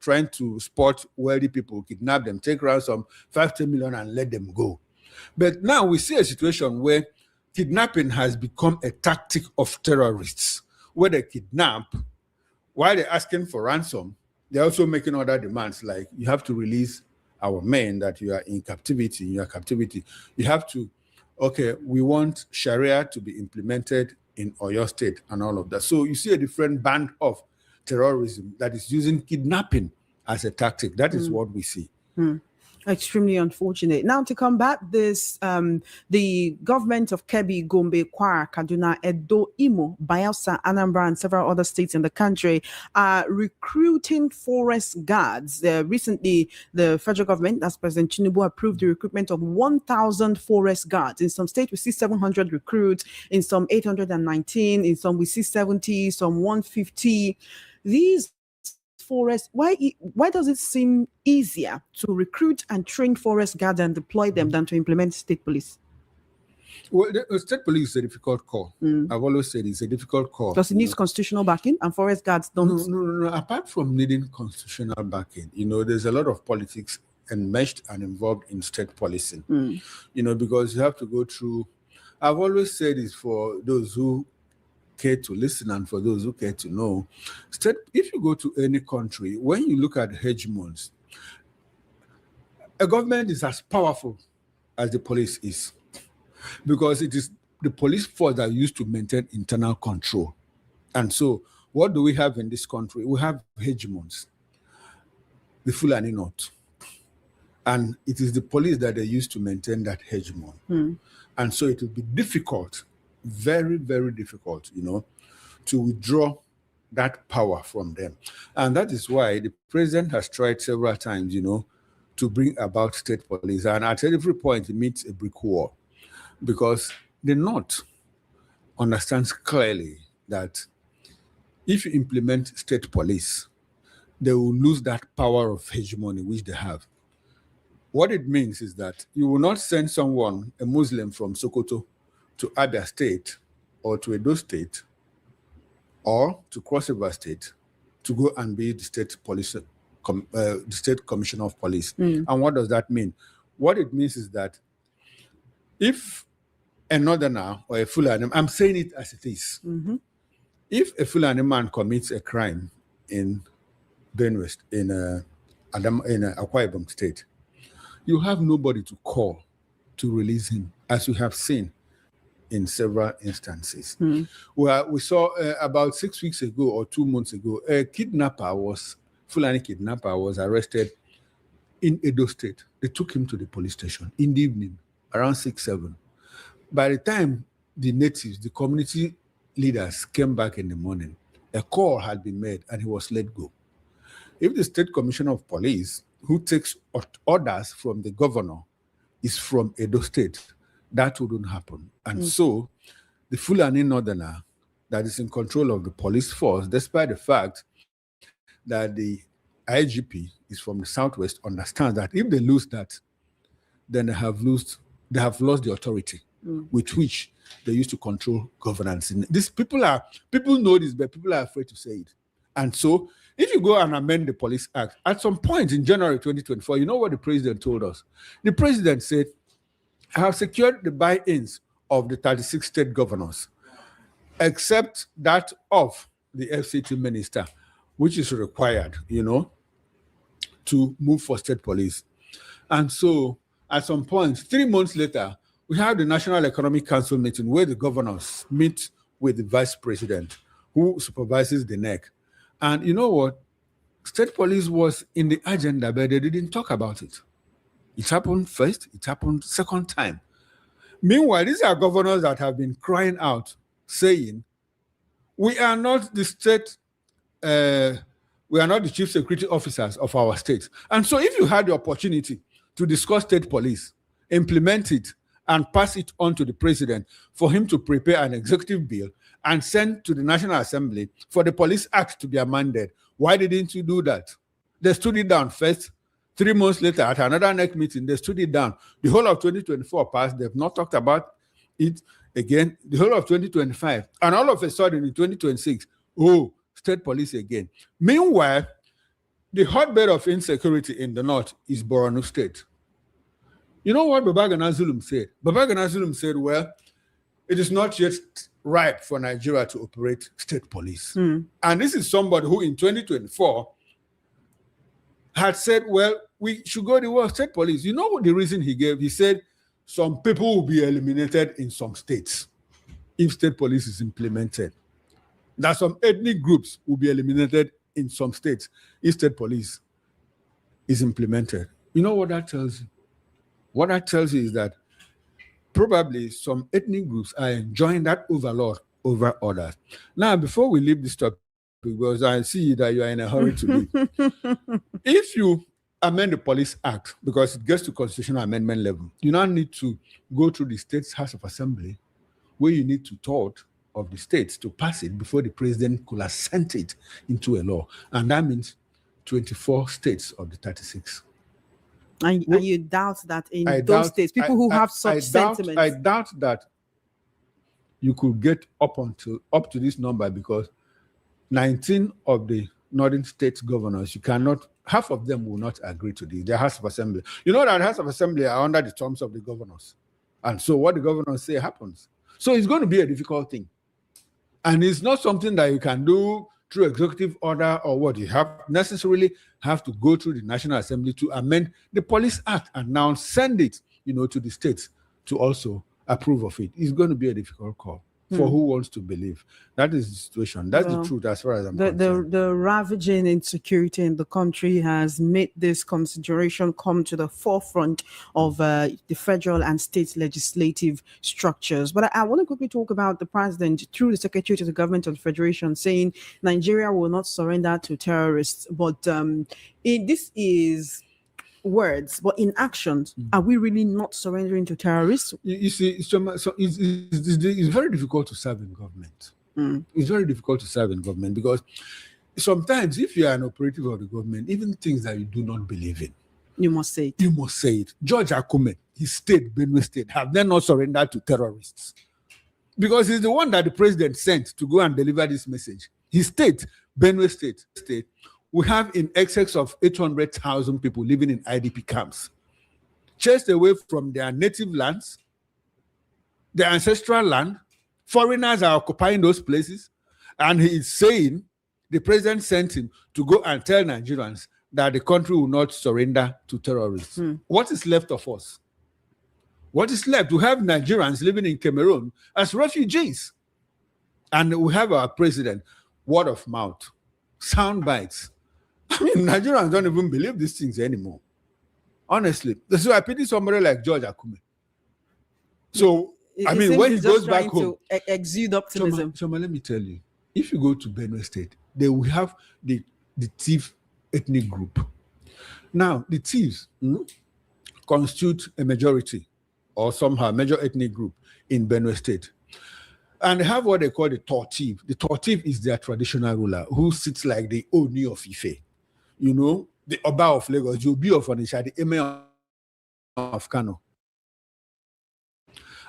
trying to spot wealthy people, kidnap them, take ransom, 5-10 million and let them go. But now we see a situation where kidnapping has become a tactic of terrorists, where they kidnap, while they're asking for ransom, they're also making other demands, like you have to release our men that you are in captivity, You have to, we want Sharia to be implemented in Oyo State and all of that. So you see a different band of terrorism that is using kidnapping as a tactic. That is what we see. Extremely unfortunate. Now, to combat this, the government of Kebbi, Gombe, Kwara, Kaduna, Edo, Imo, Bayelsa, Anambra, and several other states in the country are recruiting forest guards. Recently, the federal government, as President Tinubu, approved the recruitment of 1,000 forest guards. In some states, we see 700 recruits. In some, 819. In some, we see 70. Some 150. These forest, why does it seem easier to recruit and train forest guards and deploy them than to implement state police? Well, the state police is a difficult call. I've always said it's a difficult call. Because it needs constitutional backing, and forest guards don't. No. Apart from needing constitutional backing, there's a lot of politics enmeshed and involved in state policing. Because you have to go through. I've always said it's for those who care to listen and for those who care to know. If you go to any country, when you look at hegemons, a government is as powerful as the police is, because it is the police force that used to maintain internal control. And so what do we have in this country? We have hegemons, the Fulani North. And it is the police that they use to maintain that hegemon. And so it will be difficult, very, very difficult, to withdraw that power from them. And that is why the president has tried several times, to bring about state police. And at every point, he meets a brick wall, because the North understands clearly that if you implement state police, they will lose that power of hegemony which they have. What it means is that you will not send someone, a Muslim from Sokoto, to Abia State or to Edo State or to cross River State to go and be the state police, the state commissioner of police. And what does that mean? What it means is that if a northerner or a Fulani, I'm saying it as it is, if a Fulani man commits a crime in Benue, in Akwa Ibom State, you have nobody to call to release him, as you have seen in several instances. Where we saw about 6 weeks ago or 2 months ago, a Fulani kidnapper was arrested in Edo State. They took him to the police station in the evening, around 6, 7. By the time the natives, the community leaders came back in the morning, a call had been made and he was let go. If the state commissioner of police, who takes orders from the governor, is from Edo State, that wouldn't happen. And so the Fulani northerner that is in control of the police force, despite the fact that the IGP is from the southwest, understands that if they lose that, then they have lost the authority with which they used to control governance. These people know this, but people are afraid to say it. And so if you go and amend the Police Act, at some point in January 2024, you know what the president told us? The president said, I have secured the buy-ins of the 36 state governors, except that of the FCT minister, which is required, to move for state police. And so at some point, 3 months later, we have the National Economic Council meeting where the governors meet with the vice president who supervises the NEC. And you know what? State police was in the agenda, but they didn't talk about it. It happened first, it happened second time. Meanwhile, these are governors that have been crying out, saying, we are not the state, we are not the chief security officers of our state. And so if you had the opportunity to discuss state police, implement it, and pass it on to the president for him to prepare an executive bill and send to the National Assembly for the Police Act to be amended, why didn't you do that? They stood it down first. 3 months later, at another NEC meeting, they stood it down. The whole of 2024 passed. They've not talked about it again. The whole of 2025. And all of a sudden, in 2026, state police again. Meanwhile, the hotbed of insecurity in the north is Borno State. You know what Babagana Zulum said? Babagana Zulum said, well, it is not yet ripe for Nigeria to operate state police. And this is somebody who in 2024 had said, well, we should go the way of state police. You know what the reason he gave? He said, some people will be eliminated in some states if state police is implemented. That some ethnic groups will be eliminated in some states if state police is implemented. You know what that tells you? What that tells you is that probably some ethnic groups are enjoying that overlord over others. Now, before we leave this topic, because I see that you are in a hurry to leave, if you amend the Police Act, because it gets to constitutional amendment level, you now need to go through the State's House of Assembly, where you need to talk of the states to pass it before the president could assent it into a law. And that means 24 states of the 36. And you doubt that in those states, people who have such sentiments. I doubt that you could get up to this number, because 19 of the northern states governors, half of them will not agree to this. The House of Assembly. You know that House of Assembly are under the terms of the governors. And so what the governors say happens. So it's going to be a difficult thing. And it's not something that you can do through executive order or what. You necessarily have to go through the National Assembly to amend the Police Act and now send it, to the states to also approve of it. It's going to be a difficult call for who wants to believe. That is the situation. That's the truth as far as I'm concerned. The ravaging insecurity in the country has made this consideration come to the forefront of the federal and state legislative structures. But I want to quickly talk about the president through the secretary to the government of the federation saying Nigeria will not surrender to terrorists. But this is words, but in actions, are we really not surrendering to terrorists? You see, it's very difficult to serve in government. It's very difficult to serve in government because sometimes if you are an operative of the government, even things that you do not believe in, you must say it. You must say it. George Akume, his state, Benue State, have they not surrendered to terrorists? because he's the one that the president sent to go and deliver this message. His state, Benue State, we have in excess of 800,000 people living in IDP camps, chased away from their native lands, their ancestral land. Foreigners are occupying those places, and he is saying the president sent him to go and tell Nigerians that the country will not surrender to terrorists. What is left of us? What is left? We have Nigerians living in Cameroon as refugees. And we have our president, word of mouth, sound bites. I mean, Nigerians don't even believe these things anymore. Honestly. So I pity somebody like George Akume. So, I mean, when he goes back home, to exude optimism. Shoma, let me tell you, if you go to Benue State, they will have the thief ethnic group. Now, the thieves constitute a majority or somehow major ethnic group in Benue State. And they have what they call the Tortiv. The Tortiv is their traditional ruler who sits like the Oni of Ife. You know, the Oba of Lagos, the Obi of Onitsha, the Emir of Kano.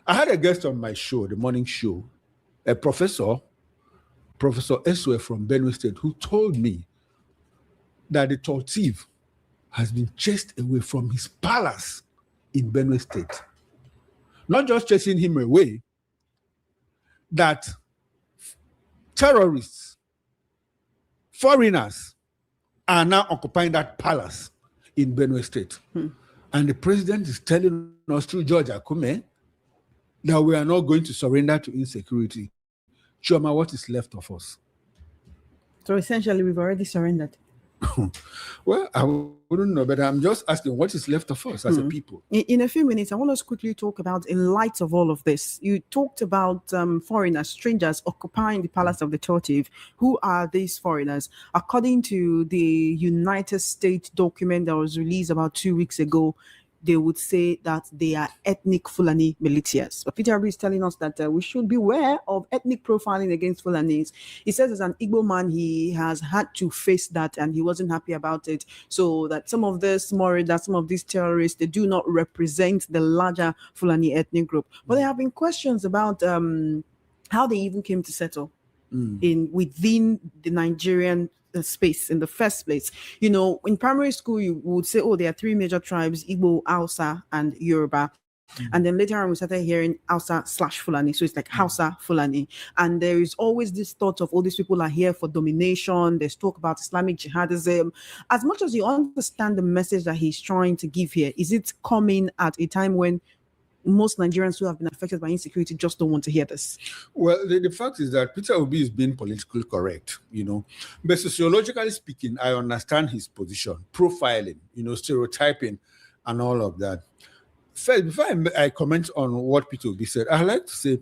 I had a guest on my show, the morning show, a Professor Eswe from Benue State, who told me that the Tortiv has been chased away from his palace in Benue State. Not just chasing him away, that terrorists, foreigners are now occupying that palace in Benue State. And the president is telling us through George Akume that we are not going to surrender to insecurity. Choma, what is left of us? So essentially, we've already surrendered. Well, I wouldn't know, but I'm just asking what is left of us as a people. In a few minutes, I want us to quickly talk about, in light of all of this, you talked about foreigners, strangers occupying the palace of the Tortiv. Who are these foreigners? According to the United States document that was released about 2 weeks ago, they would say that they are ethnic Fulani militias. But Peter Rabiu is telling us that we should beware of ethnic profiling against Fulanis. He says as an Igbo man, he has had to face that and he wasn't happy about it. So that some of this some of these terrorists, they do not represent the larger Fulani ethnic group. But there have been questions about how they even came to settle within the Nigerian space in the first place. You know, in primary school, you would say, oh, there are three major tribes, Igbo, Hausa, and Yoruba. And then later on, we started hearing Hausa/Fulani. So it's like Hausa, Fulani. And there is always this thought of, oh, these people are here for domination. There's talk about Islamic jihadism. As much as you understand the message that he's trying to give here, is it coming at a time when most Nigerians who have been affected by insecurity just don't want to hear this? Well, the fact is that Peter Obi is being politically correct, you know. But sociologically speaking, I understand his position, profiling, you know, stereotyping and all of that. First, before I comment on what Peter Obi said, I'd like to say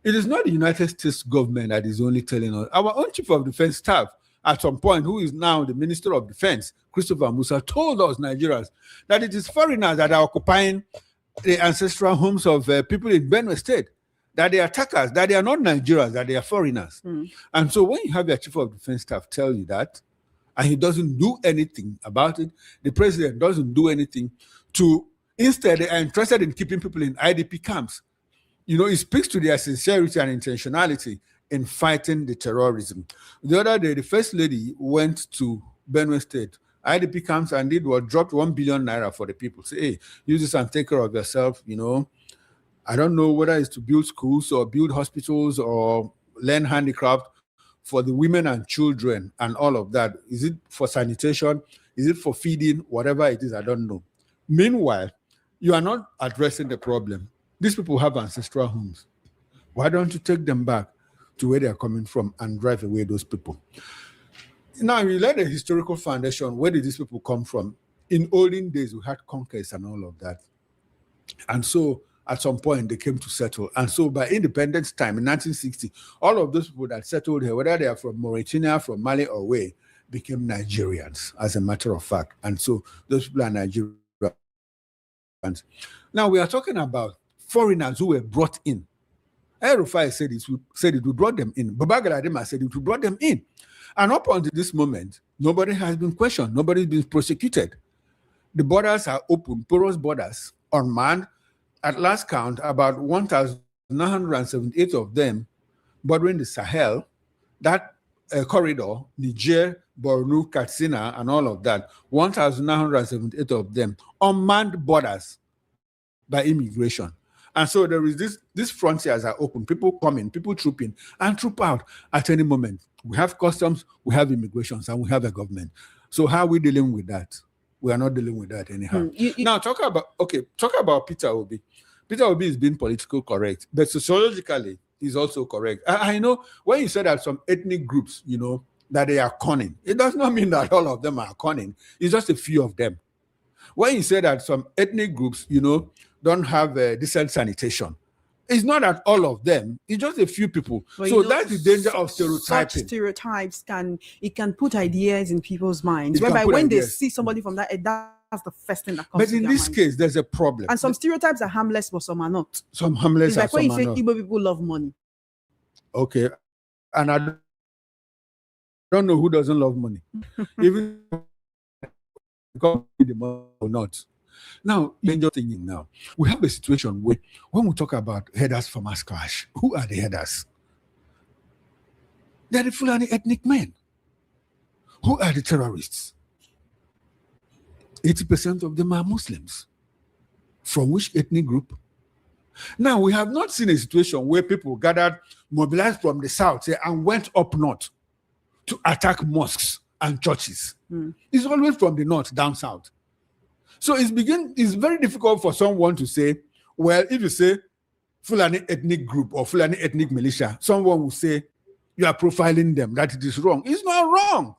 it is not the United States government that is only telling us. Our own chief of defense staff, at some point, who is now the Minister of Defense, Christopher Musa, told us Nigerians that it is foreigners that are occupying the ancestral homes of people in Benue State, that they are attackers, that they are not Nigerians, that they are foreigners. And so when you have your chief of defense staff tell you that, and he doesn't do anything about it, the president doesn't do anything to, instead they are interested in keeping people in IDP camps. You know, it speaks to their sincerity and intentionality in fighting the terrorism. The other day, the first lady went to Benue State IDP camps and dropped 1 billion naira for the people. Say, hey, use this and take care of yourself. You know, I don't know whether it's to build schools or build hospitals or learn handicraft for the women and children and all of that. Is it for sanitation? Is it for feeding? Whatever it is, I don't know. Meanwhile, you are not addressing the problem. These people have ancestral homes. Why don't you take them back to where they are coming from and drive away those people? Now, you let the historical foundation, where did these people come from? In olden days, we had conquest and all of that. And so, at some point, they came to settle. And so, by independence time, in 1960, all of those people that settled here, whether they are from Mauritania, from Mali, or where, became Nigerians, as a matter of fact. And so, those people are Nigerians. Now, we are talking about foreigners who were brought in. El-Rufai said it, we brought them in. Baba Galadima said it, we brought them in. And up until this moment, nobody has been questioned. Nobody's been prosecuted. The borders are open, porous borders, unmanned. At last count, about 1,000 978 of them bordering the Sahel, that corridor, Niger, Borno, Katsina, and all of that, 1,978 of them unmanned borders by immigration. And so there is these frontiers are open, people come in, people troop in and troop out at any moment. We have customs, we have immigrations, and we have a government. So how are we dealing with that? We are not dealing with that anyhow. Now talk about Peter Obi. Peter Obi is being politically correct, but sociologically he's also correct. I know when you said that some ethnic groups, that they are cunning, it does not mean that all of them are cunning. It's just a few of them. When you say that some ethnic groups, don't have decent sanitation, it's not that all of them, it's just a few people. Well, so that's the danger of stereotyping. Such stereotypes can put ideas in people's minds, whereby when they see somebody from that, that's the first thing that comes to their mind. But in this case, there's a problem. And some stereotypes are harmless, but some are not. Some harmless, it's like when you say Igbo people love money. Okay. And I don't know who doesn't love money. Even the money or not. Now, danger thing now. We have a situation where when we talk about headers farmers clash, who are the headers? They're the Fulani ethnic men. Who are the terrorists? 80% of them are Muslims. From which ethnic group? Now, we have not seen a situation where people gathered, mobilized from the south and went up north to attack mosques and churches. It's always from the north down south. So it's very difficult for someone to say, well, if you say Fulani ethnic group or Fulani ethnic militia, someone will say you are profiling them, that it is wrong. It's not wrong.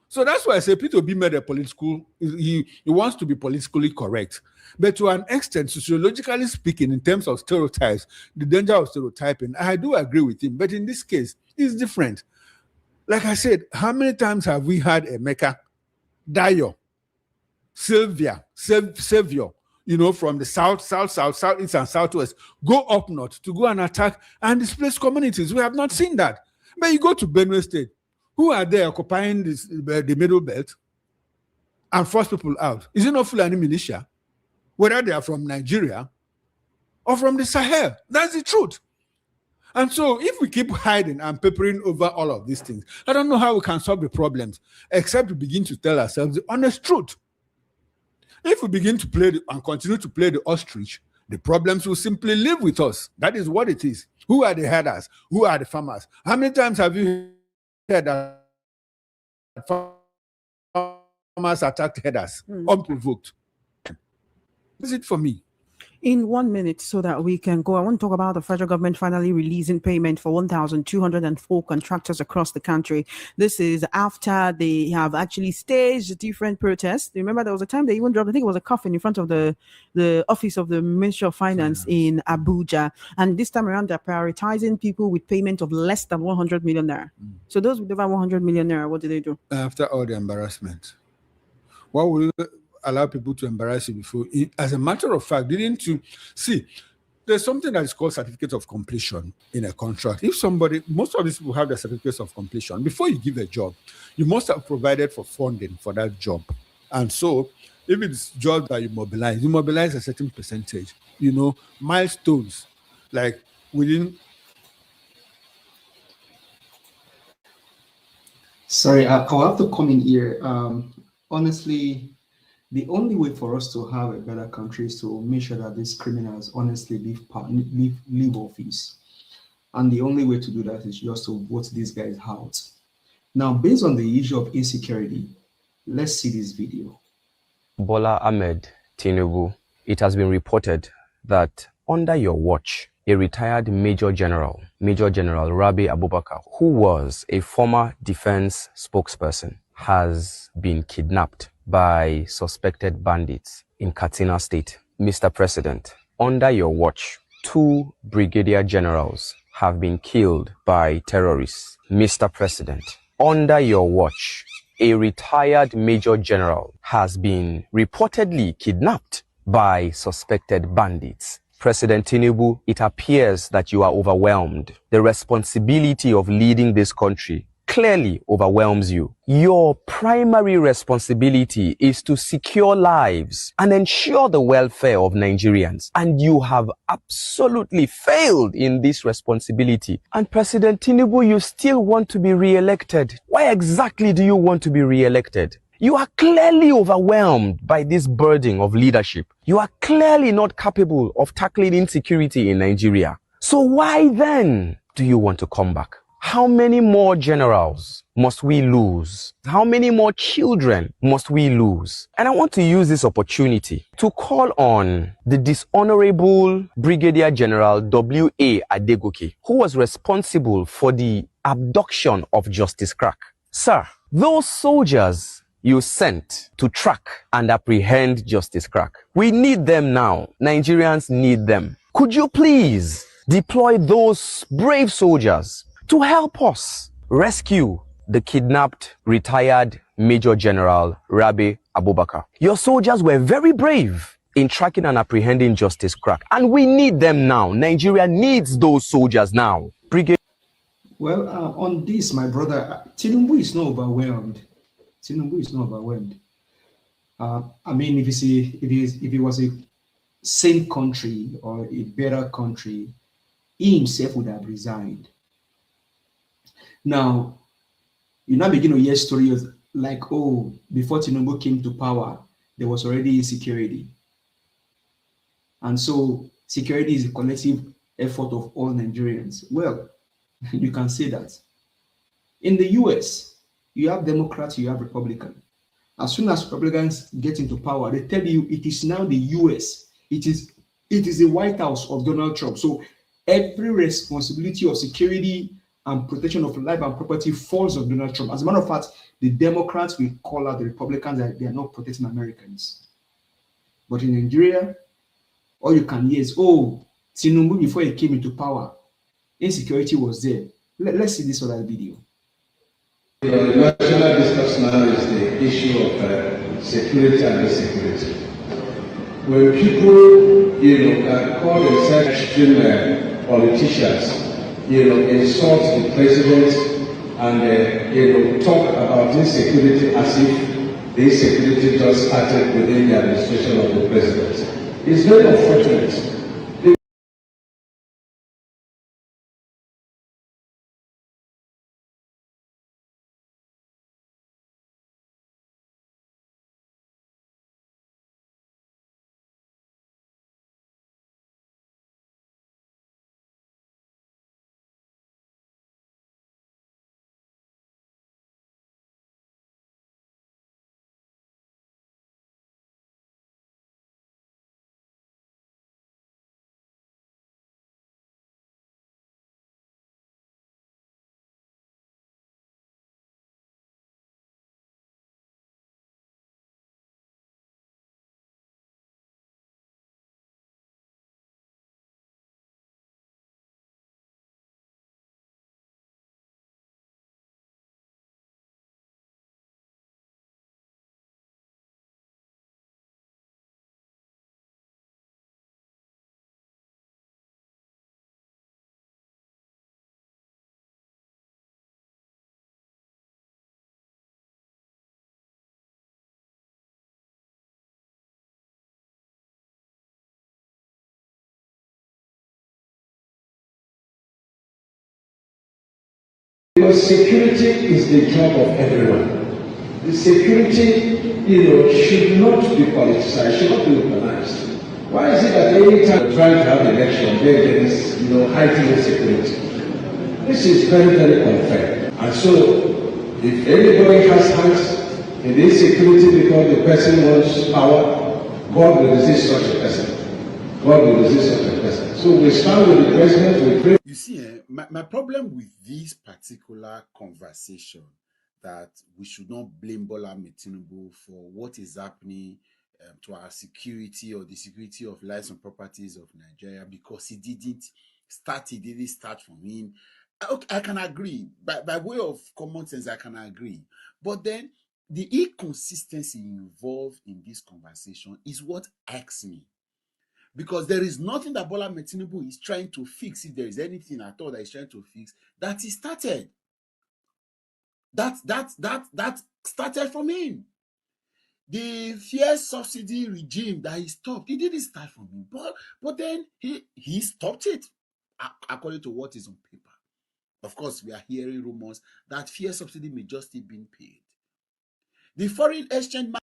So that's why I say Peter Obi made a he wants to be politically correct. But to an extent, sociologically speaking, in terms of stereotypes, the danger of stereotyping, I do agree with him. But in this case, it's different. Like I said, how many times have we had Emeka, Dayo, Sylvia, Savior, from the south, southeast, and southwest, go up north to go and attack and displace communities? We have not seen that. But you go to Benue State, who are there occupying the middle belt and force people out? Is it not Fulani militia? Whether they are from Nigeria or from the Sahel. That's the truth. And so if we keep hiding and papering over all of these things, I don't know how we can solve the problems except to begin to tell ourselves the honest truth. If we begin to play and continue to play the ostrich, the problems will simply live with us. That is what it is. Who are the headers? Who are the farmers? How many times have you heard that farmers attacked headers unprovoked? Is it for me? In 1 minute, so that we can go, I want to talk about the federal government finally releasing payment for 1,204 contractors across the country. This is after they have actually staged different protests. Remember, there was a time they even dropped, I think it was a coffin in front of the office of the Ministry of Finance in Abuja. And this time around, they're prioritizing people with payment of less than 100 million naira. So those with over 100 million naira, what do they do? After all the embarrassment, what will you allow people to embarrass you before? As a matter of fact, didn't you see? There's something that is called certificate of completion in a contract. If most of these people have their certificates of completion, before you give a job, you must have provided for funding for that job. And so, if it's jobs that you mobilize a certain percentage. Milestones like within. Sorry, I'll have to come in here. Honestly, the only way for us to have a better country is to make sure that these criminals honestly leave office. And the only way to do that is just to vote these guys out. Now, based on the issue of insecurity, let's see this video. Bola Ahmed Tinubu, it has been reported that under your watch, a retired Major General Rabiu Abubakar, who was a former defense spokesperson, has been kidnapped by suspected bandits in Katsina State. Mr. President, under your watch, 2 brigadier generals have been killed by terrorists. Mr. President, under your watch, a retired Major General has been reportedly kidnapped by suspected bandits. President Tinubu, it appears that you are overwhelmed. The responsibility of leading this country clearly overwhelms you. Your primary responsibility is to secure lives and ensure the welfare of Nigerians. And you have absolutely failed in this responsibility. And President Tinubu, you still want to be re-elected. Why exactly do you want to be re-elected? You are clearly overwhelmed by this burden of leadership. You are clearly not capable of tackling insecurity in Nigeria. So why then do you want to come back? How many more generals must we lose? How many more children must we lose? And I want to use this opportunity to call on the dishonorable Brigadier General W.A. Adegoke, who was responsible for the abduction of Justice Crack. Sir, those soldiers you sent to track and apprehend Justice Crack, we need them now. Nigerians need them. Could you please deploy those brave soldiers to help us rescue the kidnapped retired Major General Rabiu Abubakar? Your soldiers were very brave in tracking and apprehending Justice Crack, and we need them now. Nigeria needs those soldiers now. Well, on this, my brother, Tinubu is not overwhelmed. Tinubu is not overwhelmed. I mean, if it was a same country or a better country, he himself would have resigned. Now, you now begin to hear stories like, oh, before Tinubu came to power, there was already insecurity. And so security is a collective effort of all Nigerians. Well, you can say that. In the US, you have Democrats, you have Republicans. As soon as Republicans get into power, they tell you it is now the US. It is the White House of Donald Trump. So every responsibility of security and protection of life and property falls on Donald Trump. As a matter of fact, the Democrats will call out the Republicans that they are not protecting Americans. But in Nigeria, all you can hear is, oh, Tinubu, before he came into power, insecurity was there. Let's see this other video. The national discussion now is the issue of security and insecurity. When people, can call themselves extreme politicians, insult the president and, talk about insecurity as if the insecurity just started within the administration of the president. It's very unfortunate. Because security is the job of everyone. The security, should not be politicized, should not be organized. Why is it that any time we're trying to have an election, there is, heightened insecurity? This is very, very unfair. And so, if anybody has hands in the insecurity because the person wants power, God will resist such a person. God will resist such a person. So we stand with the president, we pray. You see, my problem with this particular conversation, that we should not blame Bola Tinubu for what is happening to our security or the security of lives and properties of Nigeria, because he didn't start from him. Okay, I can agree. By way of common sense, I can agree. But then the inconsistency involved in this conversation is what irks me. Because there is nothing that Bola Tinubu is trying to fix, if there is anything at all that he's trying to fix, that he started. That started from him. The fuel subsidy regime that he stopped, it didn't start from him, but then he stopped it according to what is on paper. Of course, we are hearing rumors that fuel subsidy may just be being paid. The foreign exchange market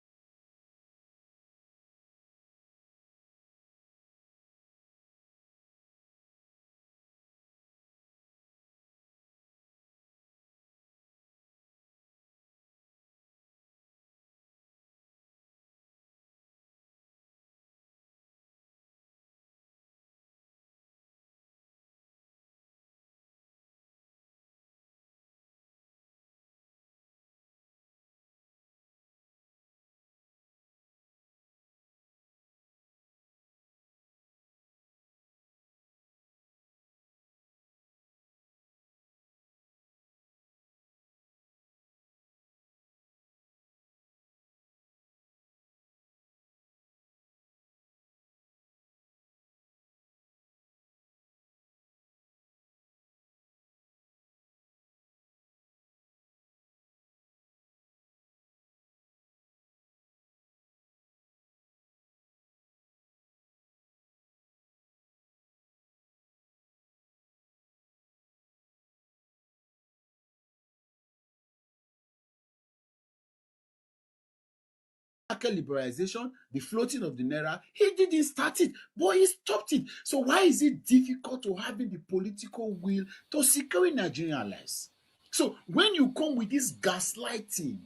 liberalization, the floating of the naira, he didn't start it, but he stopped it. So why is it difficult to having the political will to secure Nigerian lives? So when you come with this gaslighting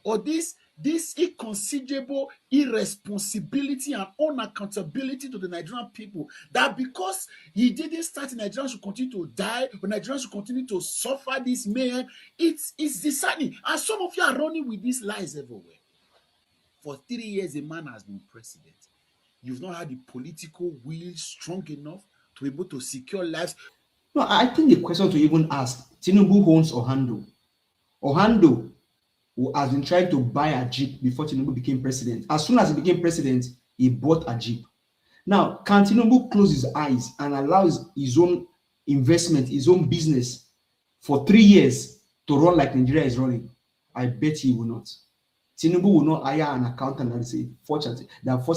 or this inconsiderable irresponsibility and unaccountability to the Nigerian people, that because he didn't start, Nigerians should continue to die, but Nigerians should continue to suffer this mayhem, it's discerning. And some of you are running with these lies everywhere. For 3 years, a man has been president. You've not had the political will strong enough to be able to secure lives. No, I think the question to even ask, Tinubu owns Ohando. Ohando, who has been trying to buy a Jeep before Tinubu became president. As soon as he became president, he bought a Jeep. Now, can Tinubu close his eyes and allow his own investment, his own business for 3 years to run like Nigeria is running? I bet he will not. Tinubu will not hire an accountant that is a forged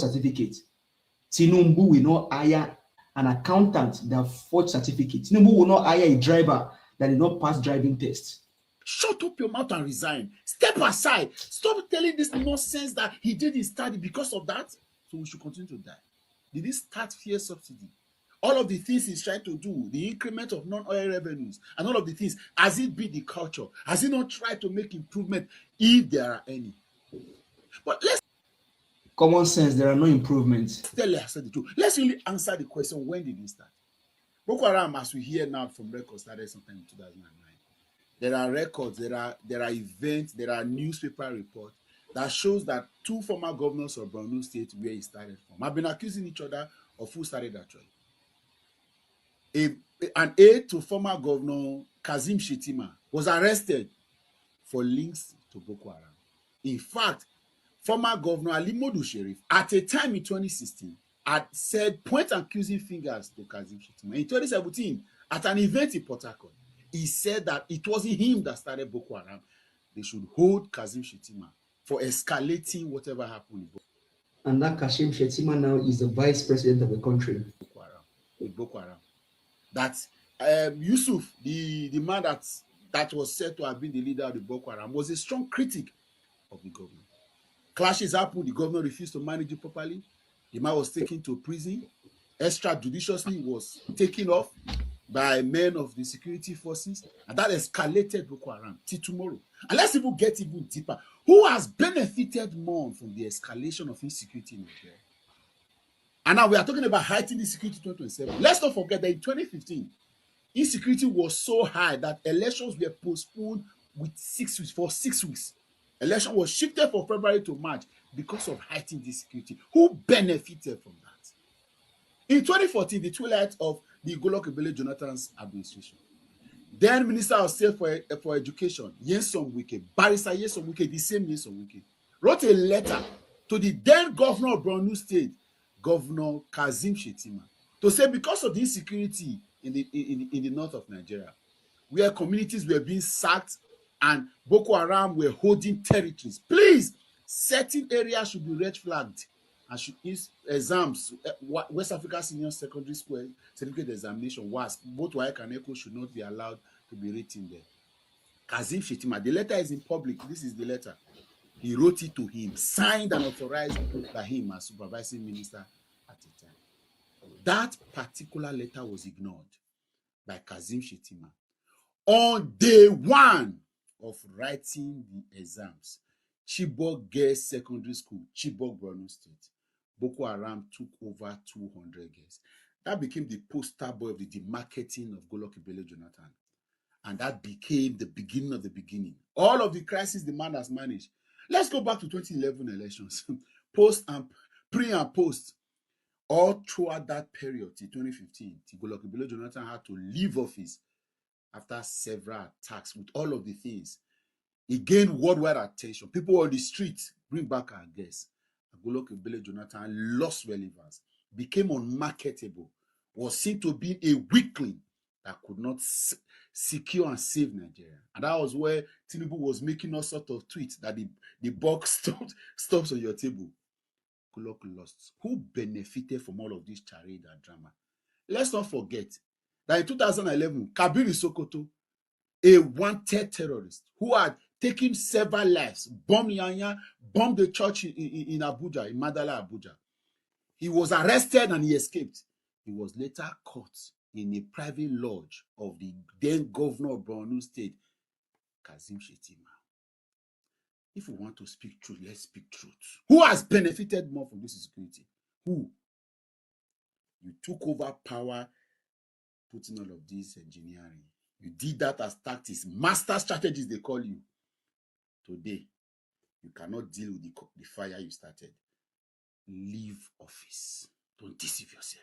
certificate. Tinubu will not hire an accountant that forged certificate. Tinubu will not hire a driver that did not pass driving test. Shut up your mouth and resign. Step aside. Stop telling this nonsense that he didn't study because of that. So we should continue to die. Did he start fuel subsidy? All of the things he's trying to do, the increment of non-oil revenues, and all of the things, has it been the culture? Has he not tried to make improvement if there are any? But let's common sense, there are no improvements. tell ourselves the truth. Let's really answer the question, when did it start? Boko Haram, as we hear now from records, started sometime in 2009. There are records, there are events, there are newspaper reports that shows that 2 former governors of Borno State, where he started from, have been accusing each other of who started that trial. An aide to former governor Kazim Shettima was arrested for links to Boko Haram. In fact, former governor Ali Modu Sheriff, at a time in 2016, had said, point accusing fingers to Kazim Shettima. In 2017, at an event in Port Harcourt, he said that it wasn't him that started Boko Haram. They should hold Kazim Shettima for escalating whatever happened in And that Kashim Shettima now is the vice president of the country. Boko Haram. That Yusuf, the man that was said to have been the leader of the Boko Haram, was a strong critic of the government. Clashes happened, the governor refused to manage it properly. The man was taken to prison, extrajudiciously was taken off by men of the security forces, and that escalated Boko Haram till tomorrow. And let's even get even deeper. Who has benefited more from the escalation of insecurity in Nigeria? And now we are talking about heightening insecurity in 2027. Let's not forget that in 2015, insecurity was so high that elections were postponed with 6 weeks, for 6 weeks. Election was shifted from February to March because of heightened insecurity. Who benefited from that? In 2014, the twilight of the Goodluck Ebele Jonathan's administration, then Minister of State for Education, Nyesom Wike, Barrister Nyesom Wike, the same Nyesom Wike, wrote a letter to the then governor of Borno State, Governor Kazim Shettima, to say because of the insecurity in the north of Nigeria, where communities were being sacked and Boko Haram were holding territories. Please, certain areas should be red flagged and should use exams. West Africa Senior Secondary School certificate examination was both WAEC and ECHO should not be allowed to be written there. Kazim Shettima, the letter is in public. This is the letter. He wrote it to him, signed and authorized by him as supervising minister at the time. That particular letter was ignored by Kazim Shettima. On day one of writing the exams, Chibok Girls Secondary School, Chibok, Borno State, Boko Haram took over 200 girls. That became the poster boy of the demarketing of Goodluck Ebele Jonathan. And that became the beginning of the beginning. All of the crisis the man has managed. Let's go back to 2011 elections. Post and pre and post. All throughout that period, till 2015, Goodluck Ebele Jonathan had to leave office after several attacks with all of the things. He gained worldwide attention. People on the streets bring back our guests. Goodluck Ebele Jonathan lost relevance, became unmarketable, was seen to be a weakling that could not secure and save Nigeria. And that was where Tinubu was making all sorts of tweets that the box stops on your table. Goodluck lost. Who benefited from all of this charade and drama? Let's not forget that in 2011, Kabir Sokoto, a wanted terrorist who had taken several lives, bombed Yanya, bombed the church in Abuja, in Madala, Abuja. He was arrested and he escaped. He was later caught in a private lodge of the then governor of Borno State, Kazim Shettima. If we want to speak truth, let's speak truth. Who has benefited more from this insecurity? Who? You took over power, putting all of this engineering. You did that as tactics, master strategies they call you. Today, you cannot deal with the fire you started. Leave office. Don't deceive yourself.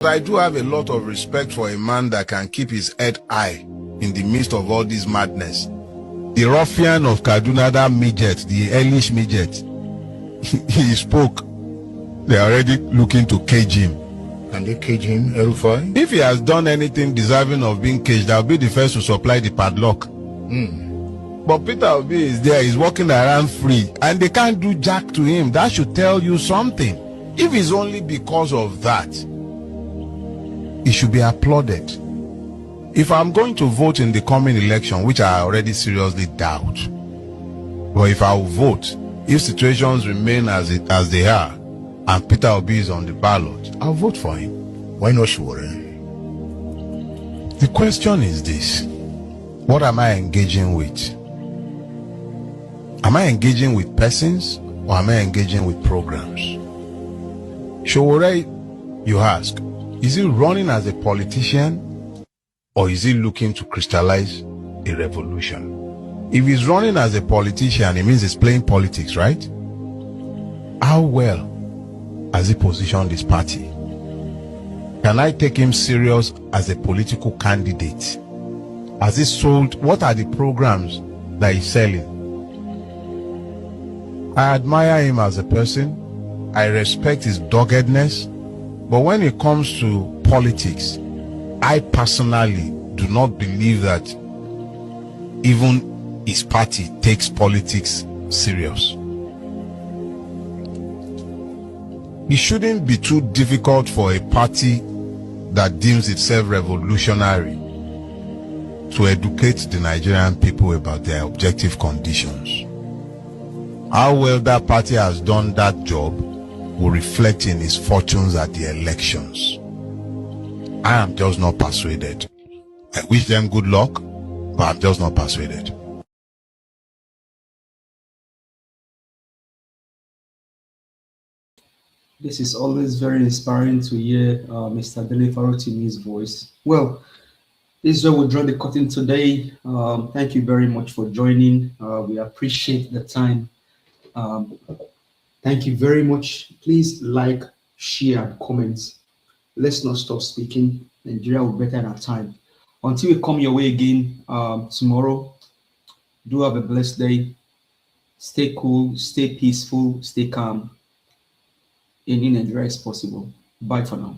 I do have a lot of respect for a man that can keep his head high in the midst of all this madness. The ruffian of Kaduna, that midget, the hellish midget, he spoke. They are already looking to cage him. Can they cage him, Elfai? If he has done anything deserving of being caged, I'll be the first to supply the padlock. But Peter Obi is there, he's walking around free, and they can't do jack to him. That should tell you something. If it's only because of that, it should be applauded. If I'm going to vote in the coming election, which I already seriously doubt, but if I will vote, if situations remain as they are, and Peter Obi is on the ballot, I'll vote for him. Why not sure? The question is this: what am I engaging with? Am I engaging with persons, or am I engaging with programs? Showore, you ask, is he running as a politician, or is he looking to crystallize a revolution? If he's running as a politician, it means he's playing politics, right? How well has he positioned his party? Can I take him serious as a political candidate? Has he sold? What are the programs that he's selling? I admire him as a person. I respect his doggedness. But when it comes to politics, I personally do not believe that even his party takes politics serious. It shouldn't be too difficult for a party that deems itself revolutionary to educate the Nigerian people about their objective conditions. How well that party has done that job will reflect in its fortunes at the elections. I am just not persuaded. I wish them good luck, but I'm just not persuaded. This is always very inspiring to hear Mr. Dele Farotimi's voice. Well, this is where we'll draw the curtain today. Thank you very much for joining. We appreciate the time. Thank you very much. Please like, share, and comment. Let's not stop speaking. Nigeria will better our time. Until we come your way again tomorrow, do have a blessed day. Stay cool, stay peaceful, stay calm. Any Nigeria is possible. Bye for now.